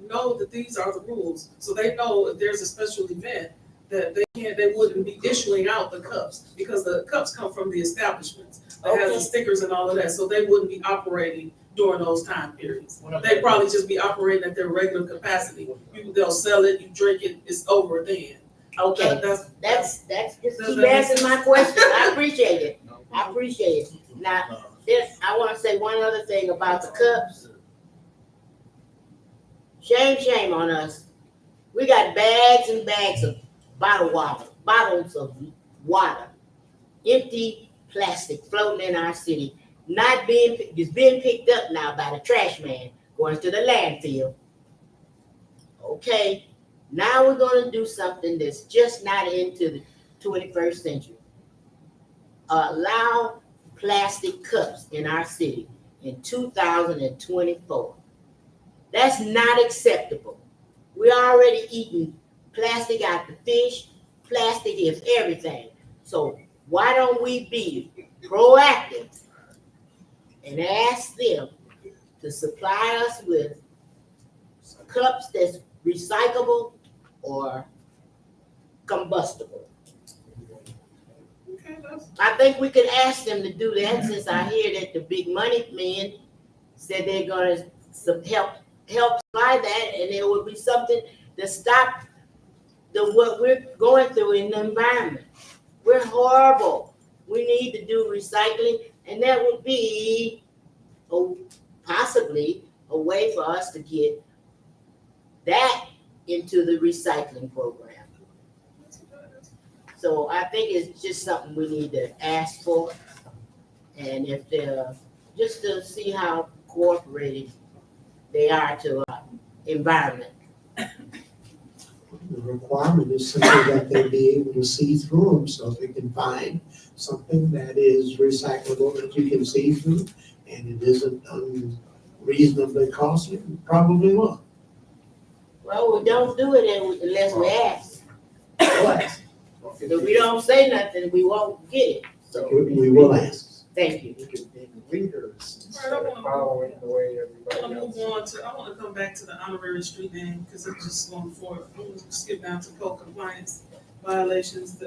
know that these are the rules, so they know if there's a special event, that they wouldn't be issuing out the cups, because the cups come from the establishments. That has the Okay. stickers and all of that, so they wouldn't be operating during those time periods. They'd probably just be operating at their regular capacity. They'll sell it, you drink it, it's over then. Okay, That's, that's, just Does keep that make asking my sense? question. I appreciate it. I appreciate it. Now, I wanna say one other thing about the cups. Shame on us. We got bags and bags of bottles of water, empty plastic floating in our city, it's being picked up now by the trash man, going to the landfill. Okay, now we're gonna do something that's just not into the 21st century. Allow plastic cups in our city in 2024. That's not acceptable. We're already eating plastic out the fish, plastic is everything. So why don't we be proactive and ask them to supply us with cups that's recyclable or combustible? okay, that's, I think we could ask them to do that, since I hear that the big money men said they're gonna help supply that, and it would be something to stop what we're going through in the environment. We're horrible. We need to do recycling, and that would be possibly a way for us to get that into the recycling program. So I think it's just something we need to ask for. And if they're, just to see how cooperative they are to our environment. The requirement is simply that they be able to see through them, so if they can find something that is recyclable that you can see through, and it isn't unreasonably costly, you probably will. Well, we don't do it unless we ask. What? If we don't say nothing, we won't get it. So We will ask. thank you. You can be readers instead of following the way I everybody wanna move else. on to, I wanna come back to the honorary street name, cause it's just going forward. I'm gonna skip down to code compliance violations,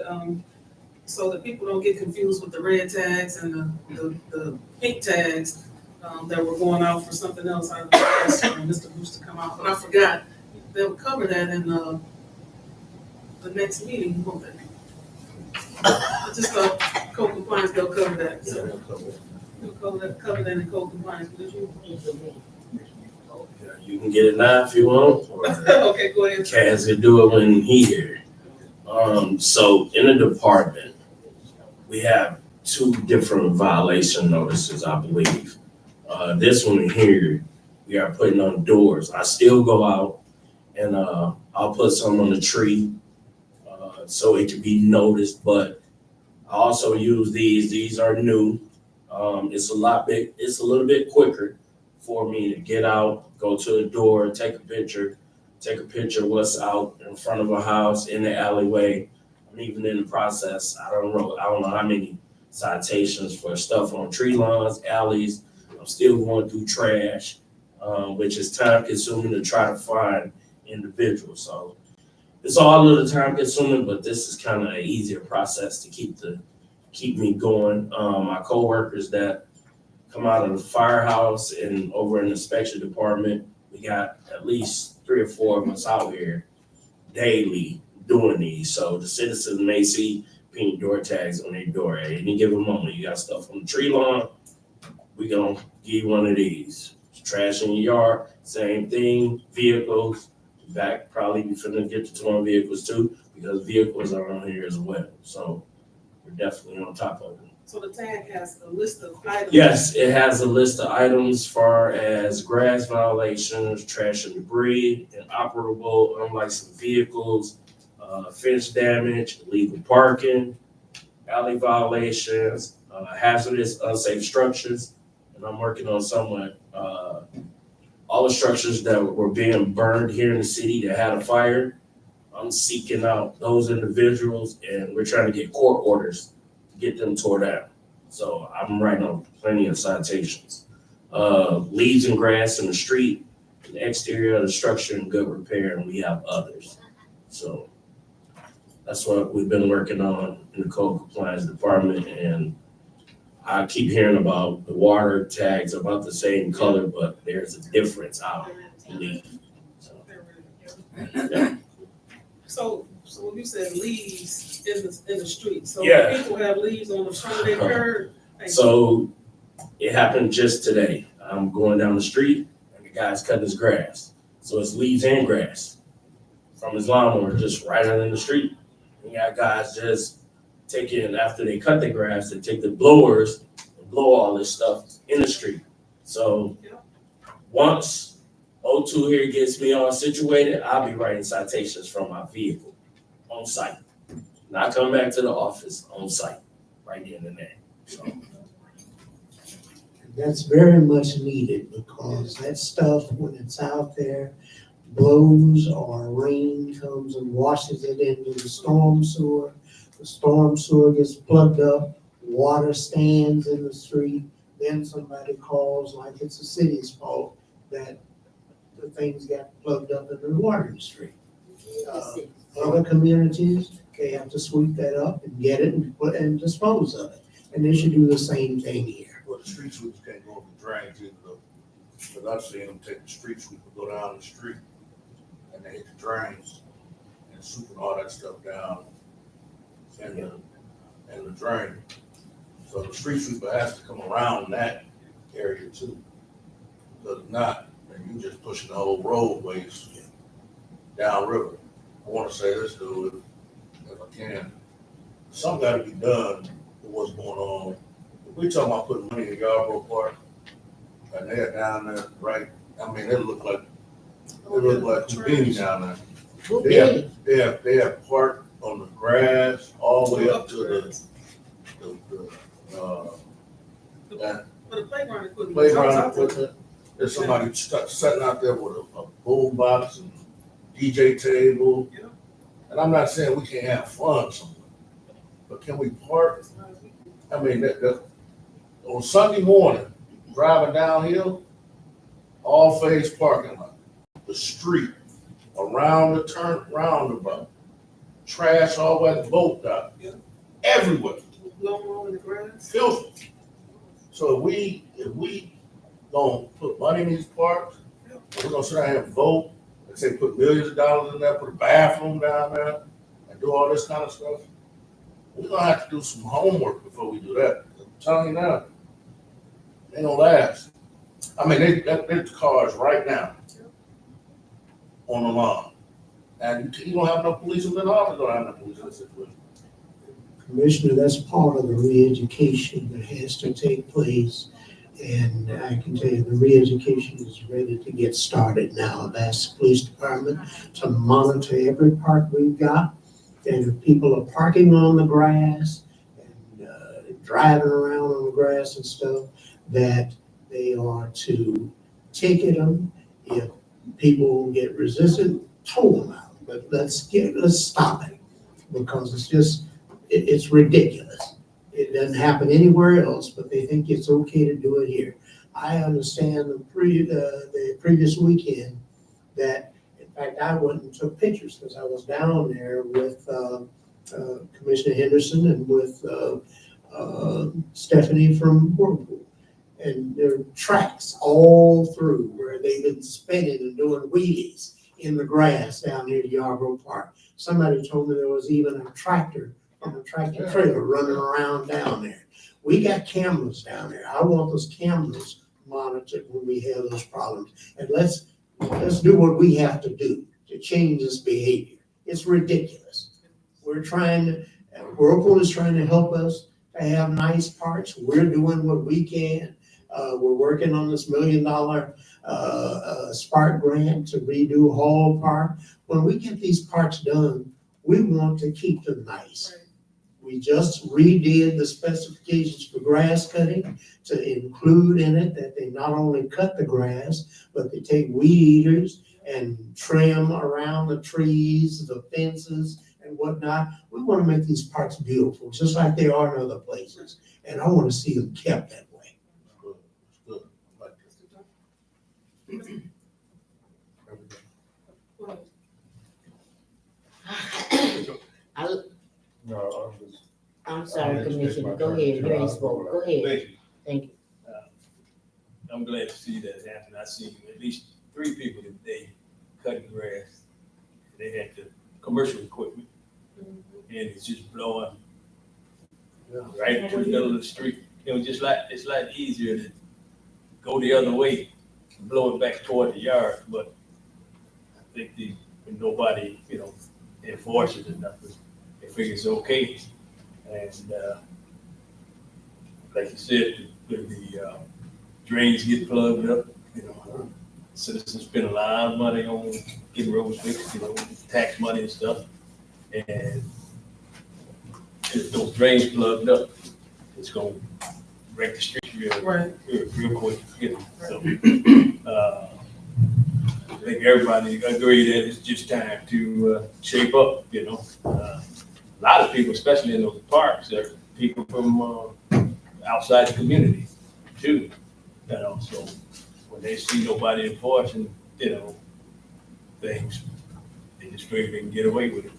so that people don't get confused with the red tags and the pink tags, that were going out for something else. I asked Mr. Bruce to come out, but I forgot. They'll cover that in, the next meeting, won't they? I just thought code compliance, they'll cover that, so. They'll cover that in code compliance, but you. You can get it now if you want, or Okay, go ahead. Kaz can do it when he here. So in the department, we have 2 different violation notices, I believe. This one here, we are putting on doors. I still go out and I'll put some on the tree so it can be noticed, but I also use these are new. It's a little bit quicker for me to get out, go to the door, take a picture of what's out in front of a house, in the alleyway. I'm even in the process, I don't know how many citations for stuff on tree lawns, alleys. I'm still going through trash, which is time consuming to try to find individuals. So it's all a little time consuming, but this is kind of an easier process to keep me going. My coworkers that come out of the firehouse and over in the inspection department, we got at least 3 or 4 of us out here daily doing these. So the citizens may see pink door tags on their door at any given moment. You got stuff on the tree lawn, we gonna give you one of these. Trash in your yard, same thing. Vehicles, back probably we finna get to towing vehicles too, because vehicles are on here as well. So we're definitely on top of it. So the tag has a list of items. Yes, it has a list of items as far as grass violations, trash and debris, inoperable, unlicensed vehicles, fence damage, illegal parking, alley violations, hazardous, unsafe structures. And I'm working on somewhat, all the structures that were being burned here in the city that had a fire. I'm seeking out those individuals and we're trying to get court orders to get them tore down. So I'm writing on plenty of citations. Leaves and grass in the street, the exterior of the structure in good repair, and we have others. So that's what we've been working on in the code compliance department. And I keep hearing about the water tags about the same color, but there's a difference, I believe. So, yeah. So when you said leaves in the street, so Yeah. people have leaves on the front of their curb. So it happened just today. I'm going down the street and the guy's cutting his grass. So it's leaves and grass from his lawnmower just right out in the street. You got guys just taking, after they cut the grass, they take the blowers and blow all this stuff in the street. So once O2 here gets me all situated, I'll be writing citations from my vehicle on site. Not come back to the office, on site, right then and there. So. That's very much needed because that stuff, when it's out there, blows or rain comes and washes it into the storm sewer. The storm sewer gets plugged up, water stands in the street, then somebody calls like it's the city's fault that the things got plugged up in the water in the street. Other communities, they have to sweep that up and get it and dispose of it. And they should do the same thing here. Well, the street sweepers can't go up and drag into Cause I've seen them take the street sweeper, go down the street, and they hit the drains, and sweeping all that stuff down in the drain. So the street sweeper has to come around that area too. Because if not, then you just pushing the whole roadways down river. I wanna say this, dude, if I can. Something gotta be done with what's going on. If we talking about putting money in Yarborough Park, and they're down there, right, I mean, they look like Houdini down there. Who They did? they have parked on the grass all the way up to the For the playground equipment. playground equipment. There's somebody sitting out there with a boom box and DJ table. Yeah. And I'm not saying we can't have fun somewhere, but can we park? I mean, on Sunday morning, driving downhill, all phase parking lot, the street, around the roundabout, trash all the way to the boat dock, Yeah. everywhere, Blow in the grass. filthy. So if we gonna put money in these parks, we're gonna sit down here and vote, and say put millions of dollars in there, put a bathroom down there, and do all this kind of stuff, we're gonna have to do some homework before we do that. I'm telling you now, they don't last. I mean, there's cars right now on the lawn, and you don't have no police in the office, don't have no police in this situation. Commissioner, that's part of the re-education that has to take place. And I can tell you, the re-education is ready to get started now. I've asked the police department to monitor every park we've got. And if people are parking on the grass and driving around on the grass and stuff, that they are to ticket them. If people get resistant, tow them out. But let's stop it, because it's ridiculous. It doesn't happen anywhere else, but they think it's okay to do it here. I understand the previous weekend that, in fact, I went and took pictures because I was down there with Commissioner Henderson and with Stephanie from Whirlpool. And there are tracks all through where they've been spinning and doing wheelies in the grass down near Yarborough Park. Somebody told me there was even a tractor from a tractor trailer running around down there. We got cameras down there. I want those cameras monitored when we have those problems. And let's do what we have to do to change this behavior. It's ridiculous. Whirlpool is trying to help us to have nice parks. We're doing what we can. We're working on this $1 million Spark grant to redo Hall Park. When we get these parks done, we want to keep them nice. Right. We just redid the specifications for grass cutting to include in it that they not only cut the grass, but they take weed eaters and trim around the trees, the fences and whatnot. We want to make these parks beautiful, just like they are in other places. And I want to see them kept that way. Good. Like this. No, I'm sorry, Commissioner, go ahead, you ain't spoke, go ahead, thank you. I'm glad to see that happen. I seen at least 3 people today cutting grass. They had the commercial equipment, and it's just blowing right through the middle of the street. It's a lot easier to go the other way, blow it back toward the yard, but I think when nobody, enforces it, nothing, they figure it's okay. And like you said, when the drains get plugged up, citizens spend a lot of money on getting roads fixed, tax money and stuff. And if those drains plugged up, it's gonna wreck the street real quick. So, I think everybody agree that it's just time to shape up, A lot of people, especially in those parks, are people from outside the community too, so when they see nobody enforcing, things, they just figure they can get away with it.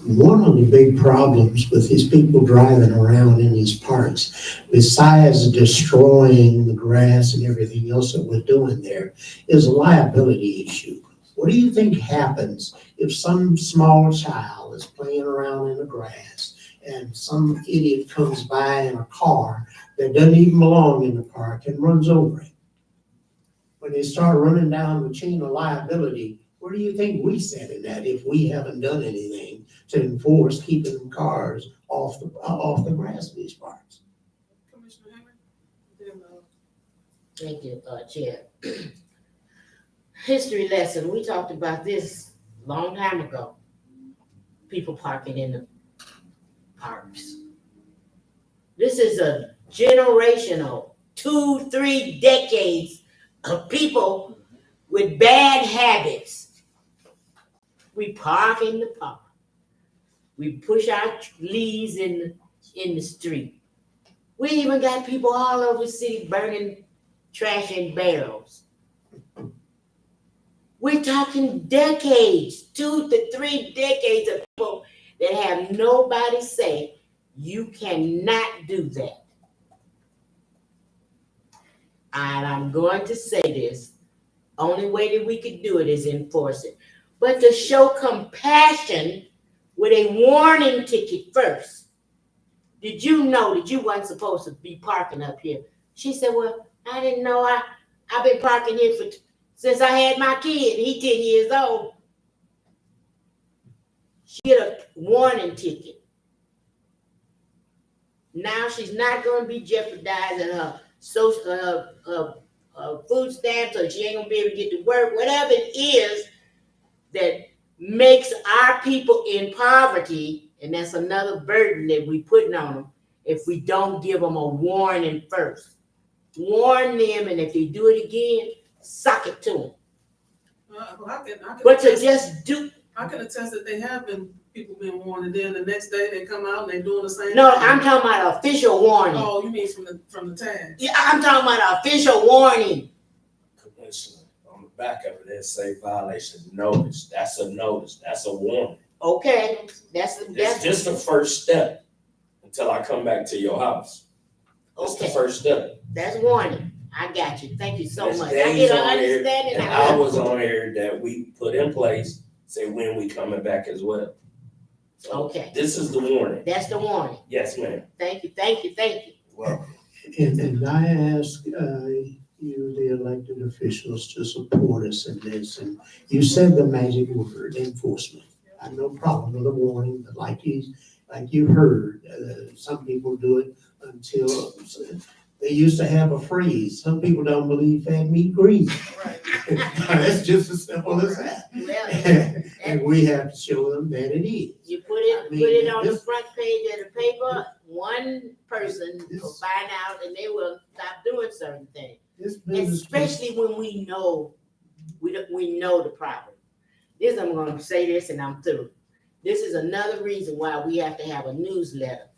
One of the big problems with these people driving around in these parks, besides destroying the grass and everything else that we're doing there, is a liability issue. What do you think happens if some small child is playing around in the grass and some idiot comes by in a car that doesn't even belong in the park and runs over it? When they start running down the chain of liability, where do you think we stand in that if we haven't done anything to enforce keeping cars off the grass in these parks? Commissioner Hammond? Thank you, Chair. History lesson, we talked about this a long time ago. People parking in the parks. This is a generational, 2-3 decades of people with bad habits. We park in the park. We push our leaves in the street. We even got people all over the city burning trash in barrels. We're talking decades, 2 to 3 decades of people that have nobody say, you cannot do that. And I'm going to say this, only way that we could do it is enforce it. But to show compassion with a warning ticket first. Did you know that you weren't supposed to be parking up here? She said, well, I didn't know. I've been parking here since I had my kid. He 10 years old. She get a warning ticket. Now she's not going to be jeopardizing her food stamps, or she ain't going to be able to get to work. Whatever it is that makes our people in poverty, and that's another burden that we putting on them if we don't give them a warning first. Warn them, and if they do it again, sock it to them. But to just do. I can attest that they have been, people been warned, and then the next day they come out and they're doing the same. No, thing. I'm talking about official warning. Oh, you mean from the tag? Yeah, I'm talking about official warning. Commissioner, on the back of it, it say violation notice. That's a notice. That's a warning. Okay, that's It's just the first step until I come back to your house. That's the okay. first step. That's warning. I got you. Thank you so There's much. I days get an on here, understanding. and hours on here that we put in place, say when we coming back as well. So Okay. this is the warning. That's the warning. Yes, ma'am. Thank you, thank you, thank you. Well, And I ask you, the elected officials, to support us in this. And you said the magic word, enforcement. I have no problem with a warning, but like you heard, some people do it until they used to have a phrase. Some people don't believe fat meat greasy. Right. That's just as simple as that. Well, And we have to show them that it is. you put it I mean, put it on the this- front page of the paper, one person will find out and they will stop doing certain things. This business. Especially when we know the problem. This, I'm gonna say this and I'm through. This is another reason why we have to have a newsletter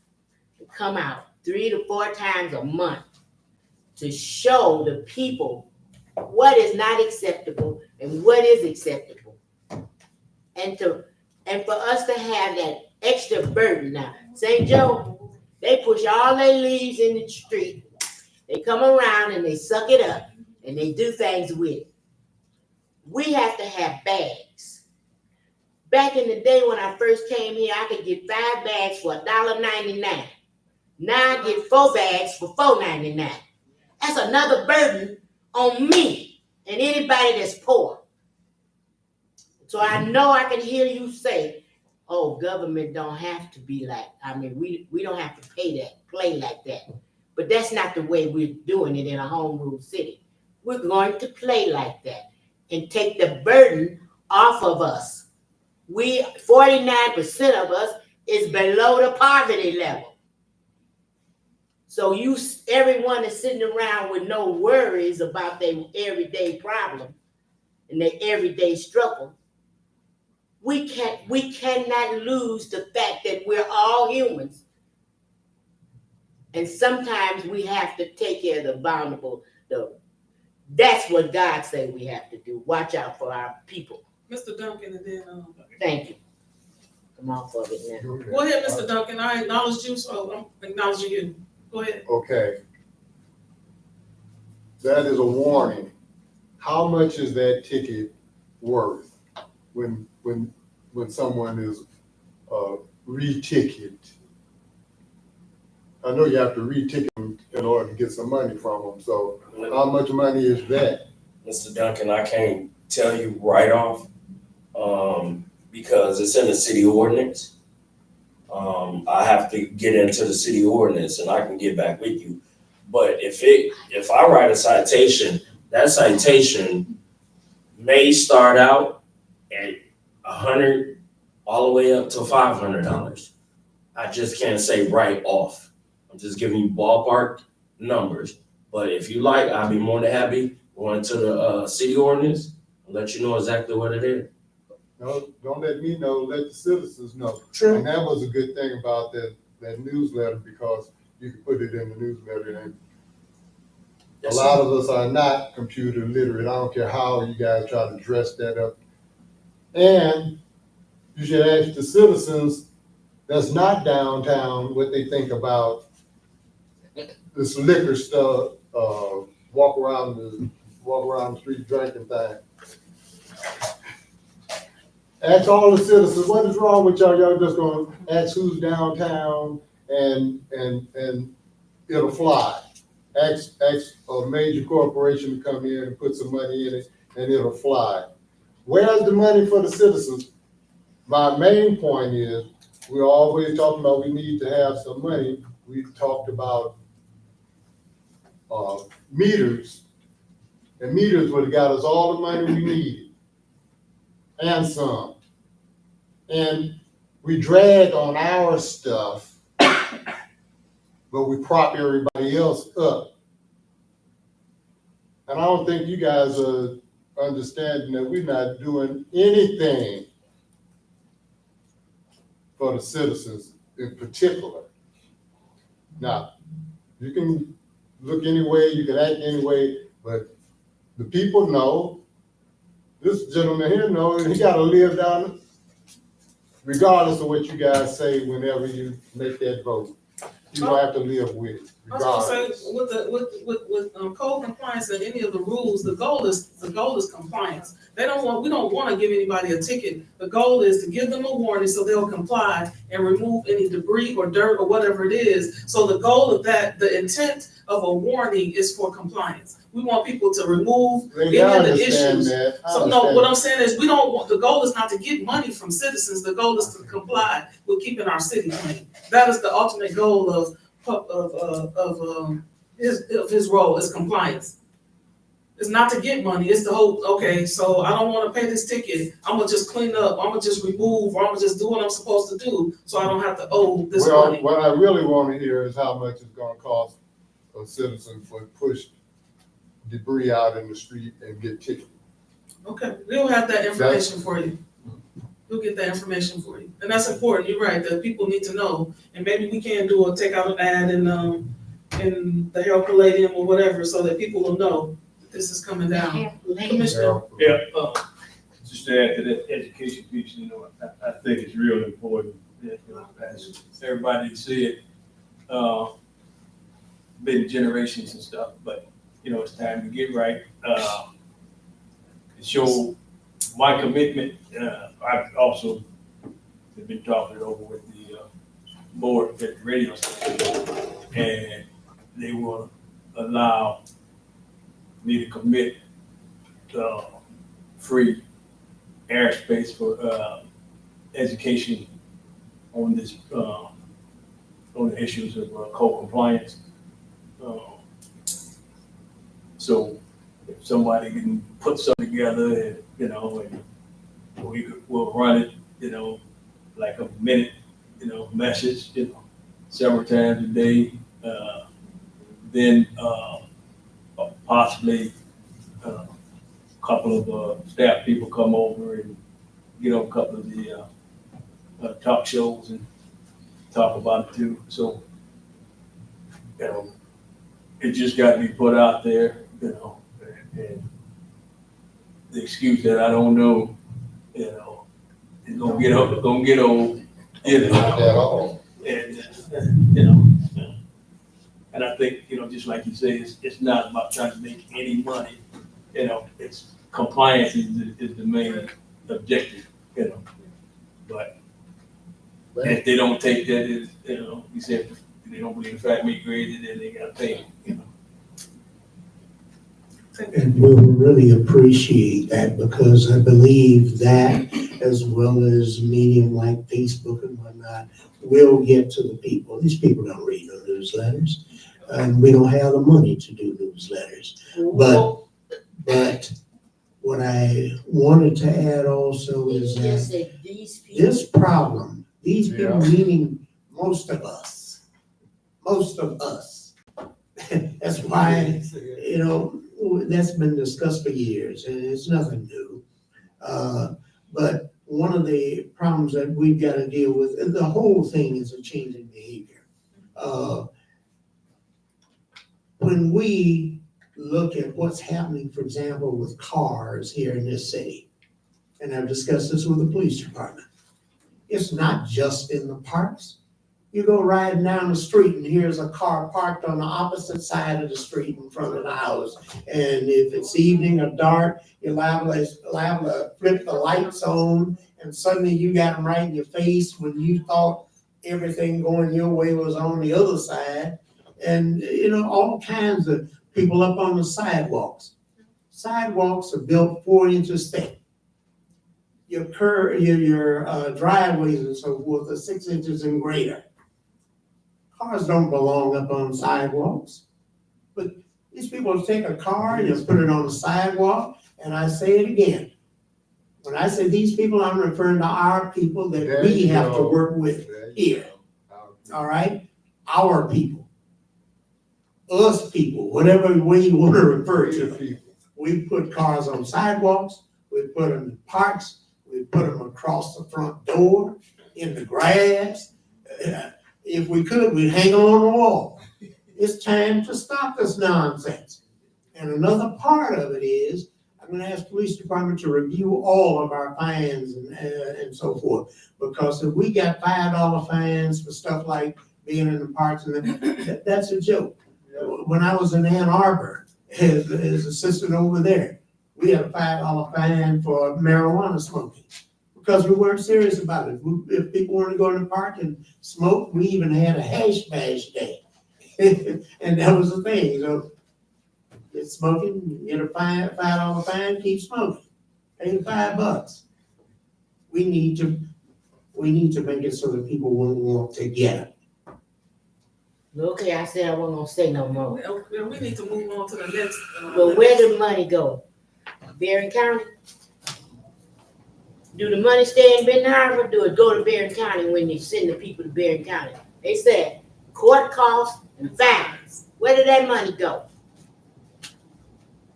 to come out 3 to 4 times a month to show the people what is not acceptable and what is acceptable. And for us to have that extra burden now. St. Joe, they push all their leaves in the street. They come around and they suck it up and they do things with it. We have to have bags. Back in the day when I first came here, I could get 5 bags for $1.99. Now I get 4 bags for $4.99. That's another burden on me and anybody that's poor. So I know I can hear you say, oh, government don't have to be like, we don't have to play like that. But that's not the way we're doing it in a home rule city. We're going to play like that and take the burden off of us. 49% of us is below the poverty level. So everyone is sitting around with no worries about their everyday problem and their everyday struggle. We cannot lose the fact that we're all humans. And sometimes we have to take care of the vulnerable. That's what God said we have to do. Watch out for our people. Mr. Duncan, and then Thank you. I'm off of it now. Go ahead, Mr. Duncan, I acknowledged you, so I'm acknowledging you. Go ahead. Okay. That is a warning. How much is that ticket worth when someone is re-ticket? I know you have to re-ticket them in order to get some money from them, so how much money is that? Mr. Duncan, I can't tell you right off, because it's in the city ordinance. I have to get into the city ordinance and I can get back with you. But if I write a citation, that citation may start out at $100 all the way up to $500. I just can't say right off. I'm just giving you ballpark numbers. But if you like, I'll be more than happy going to the city ordinance and let you know exactly what it is. No, don't let me know, let the citizens know. True. And that was a good thing about that newsletter, because you can put it in the newsletter. And a lot of us are not computer literate. I don't care how you guys try to dress that up. And you should ask the citizens that's not downtown what they think about this liquor stuff, walk around the street drinking thing. Ask all the citizens, what is wrong with y'all? Y'all just gonna ask who's downtown and it'll fly. Ask a major corporation to come in and put some money in it and it'll fly. Where's the money for the citizens? My main point is, we're always talking about we need to have some money. We've talked about meters, and meters would have got us all the money we needed and some. And we drag on our stuff, but we prop everybody else up. And I don't think you guys are understanding that we're not doing anything for the citizens in particular. Now, you can look any way, you can act any way, but the people know. This gentleman here knows he gotta live down, regardless of what you guys say whenever you make that vote. You gonna have to live with it, I was gonna regardless. say, with code compliance and any of the rules, the goal is compliance. We don't wanna give anybody a ticket. The goal is to give them a warning so they'll comply and remove any debris or dirt or whatever it is. So the goal of that, the intent of a warning is for compliance. We want people to remove any I of the understand issues. that. I So no, understand. what I'm saying is the goal is not to get money from citizens. The goal is to comply with keeping our city clean. That is the ultimate goal of his role is compliance. It's not to get money, it's to hope, okay, so I don't wanna pay this ticket, I'm gonna just clean up, I'm gonna just remove, or I'm gonna just do what I'm supposed to do, so I don't have to owe this Well, money. what I really wanna hear is how much it's gonna cost a citizen for push debris out in the street and get ticketed. Okay, we'll have that information for you. We'll get that information for you, and that's important, you're right, that people need to know, and maybe we can take out an ad in the Herald Palladium or whatever, so that people will know this is coming down. Commissioner, Yeah, just to add to that education piece, I think it's real important that, as everybody see it, been generations and stuff, but, it's time to get right. To show my commitment, I've also been talking it over with the board at the radio station, and they will allow me to commit free airspace for education on this on the issues of code compliance. So if somebody can put something together, and we'll run it, like a minute, message, several times a day. Then possibly a couple of staff people come over and get on a couple of the talk shows and talk about it too. So, it just got to be put out there, and the excuse that I don't know, it's gonna get old, You Not know, at all. and, you know, and I think, you know, just like you say, it's not about trying to make any money. You know, it's compliance is the main objective, you know. But if they don't take that, as, you know, you said if they don't believe the fact meat graded, then they gotta pay, you know. And we'll really appreciate that because I believe that as well as medium like Facebook and whatnot will get to the people. These people don't read no newsletters and we don't have the money to do newsletters. But what I wanted to add also is You just that said these people. this problem, these people, Yeah. meaning most of us. That's why, you know, that's been discussed for years and it's nothing new. But one of the problems that we've got to deal with, and the whole thing is a change in behavior. When we look at what's happening, for example, with cars here in this city, and I've discussed this with the police department, it's not just in the parks. You go riding down the street and here's a car parked on the opposite side of the street in front of the house. And if it's evening or dark, you're liable to flip the lights on and suddenly you got them right in your face when you thought everything going your way was on the other side. And, you know, all kinds of people up on the sidewalks. Sidewalks are built 4 inches thick. Your driveways and so forth are 6 inches and greater. Cars don't belong up on sidewalks. But these people take a car and just put it on the sidewalk, and I say it again. When I say these people, I'm referring to our people that There we you have to go. work with There you here, go. all right? Our people. Us people, whatever way you want to refer to Your them. people. We put cars on sidewalks, we put them in parks, we put them across the front door, in the grass. If we could, we'd hang them on the wall. It's time to stop this nonsense. And another part of it is, I'm gonna ask police department to review all of our fines and so forth. Because if we got $5 fines for stuff like being in the parks, and that's a joke. When I was in Ann Arbor, as assistant over there, we had a $5 fine for marijuana smoking because we weren't serious about it. If people wanted to go in the park and smoke, we even had a hash bash day. And that was the thing, you know, get smoking, get a $5 fine, keep smoking, pay the $5. We need to make it so that people won't want to get it. Okay, I said I wasn't gonna say no more. We need to move on to the next. But where did the money go? Barron County? Do the money stay in Benton Harbor, or do it go to Barron County when they send the people to Barron County? They said court costs and fines. Where did that money go?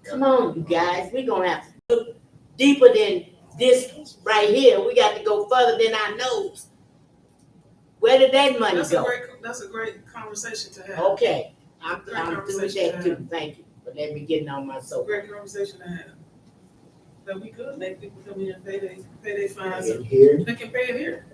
Come on, you guys, we're gonna have to look deeper than this right here. We got to go further than our nose. Where did that money go? That's a great conversation to have. Okay, I'm Great through with conversation that to too, thank you, for letting me get on my soap. Great conversation to have. That we could make people come in and pay their fines. And here, They can pay it here.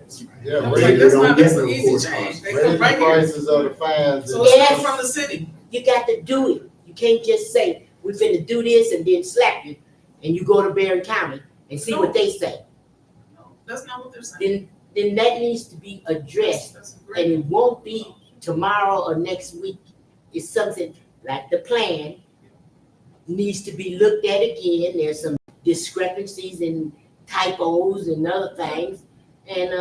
Yeah, I was raise like, that's don't not, get that's no an easy court change. costs. They raise come the right here. prices of the fines. So it's Yes. coming from the city. You got to do it. You can't just say, we finna do this and then slap you, and you go to Barron County and see what they say. No, that's not what they're saying. Then that needs to be addressed, That's a and great. it won't be tomorrow or next week. It's something like the plan needs to be looked at again. There's some discrepancies and typos and other things. And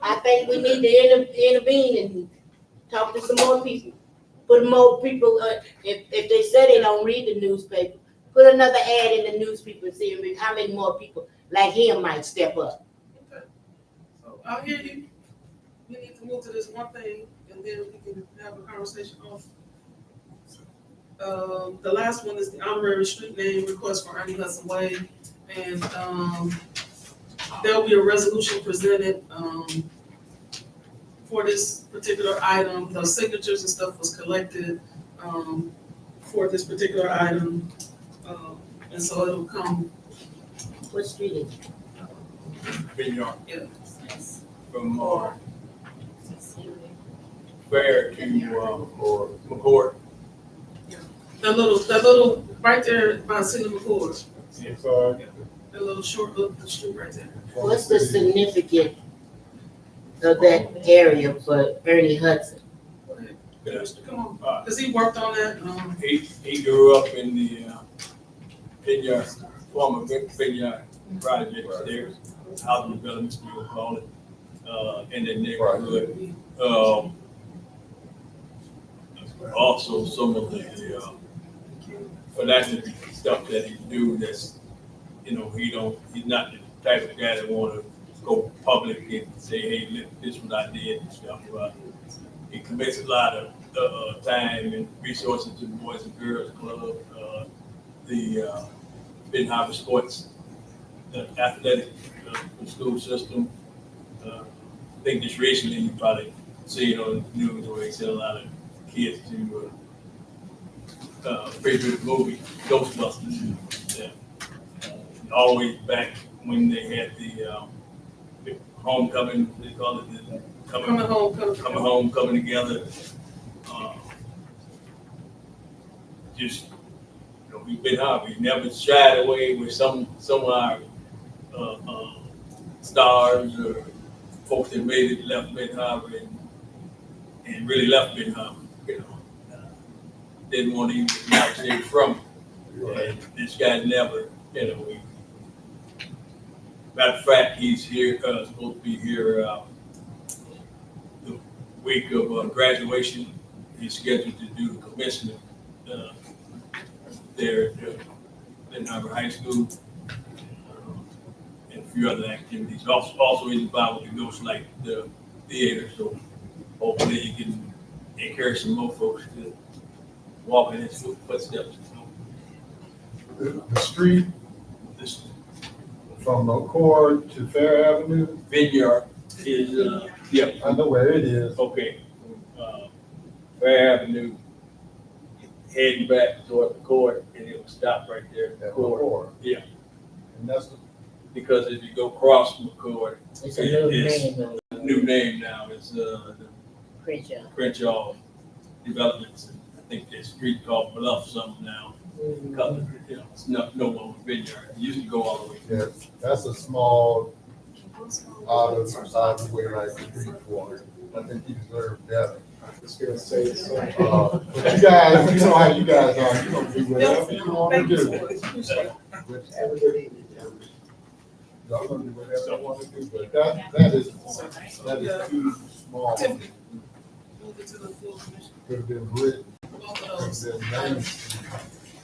I think we need to intervene and talk to some more people. Put more people, if they say they don't read the newspaper, put another ad in the newspaper and see how many more people like him might step up. Okay. So I hear you. We need to move to this one thing and then we can have a conversation off. The last one is the honorary street name request for Ernie Hudson Way. And there'll be a resolution presented for this particular item. The signatures and stuff was collected for this particular item. And so it'll come. What street is it? Big yard Yeah. from fair to, McCord. That little, right there by City McCord, So, that little short little street right there. What's the significance of that area for Ernie Hudson? Yeah, come on, cause he worked on that, He grew up in the, vineyard, former vineyard project there, housing development, still call it, in the neighborhood. Also some of the, philanthropy stuff that he do that's, he's not the type of guy that wanna go public and say, hey, look, this is what I did and stuff. He commits a lot of, time and resources to the Boys and Girls Club, the, Ben Harbor Sports, the athletic, school system. I think just recently you probably see it on the news where they sent a lot of kids to, pretty good movie, Ghostbusters. Yeah. Always back when they had the homecoming, they call it the coming home, coming together. Just, we've been hard. We never shied away with some of our stars or folks that made it, left Ben Harbor and really left Ben Harbor. Didn't want to even acknowledge they were from it. And this guy never, matter of fact, he's here, supposed to be here the week of graduation. He's scheduled to do the commencement there at Ben Harbor High School, and a few other activities. Also involved with the Ghost Light Theater, so hopefully he can encourage some more folks to walk in his footsteps. the street from McCord to Fair Avenue, Vineyard is, I know where it is. okay. Fair Avenue, heading back toward the court, and it will stop right there at the At court. McCord. Yeah. And that's the Because if you go across McCord, It's a new It's- name of the new name now is, the Crenshaw. Crenshaw Developments. I think the street called Bluff something now. Because, it's no longer Vineyard. It used to go all the way. Yeah, that's a small, out of the way like street for it. I think he deserved better. I was gonna say so. But you guys, you know how you guys are, you gonna do whatever you wanna Thank you do. so much. Appreciate it. Have a good evening, gentlemen. Y'all gonna do whatever you wanna do, but that is too small. Tiffany, move it to the full commission. Could have been written, Both could of those. have been named.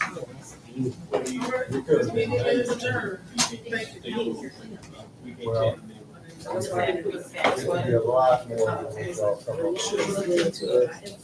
All right, this meeting is adjourned. Thank you. Well, That's why I put it could be a lot more than what y'all come up with. it.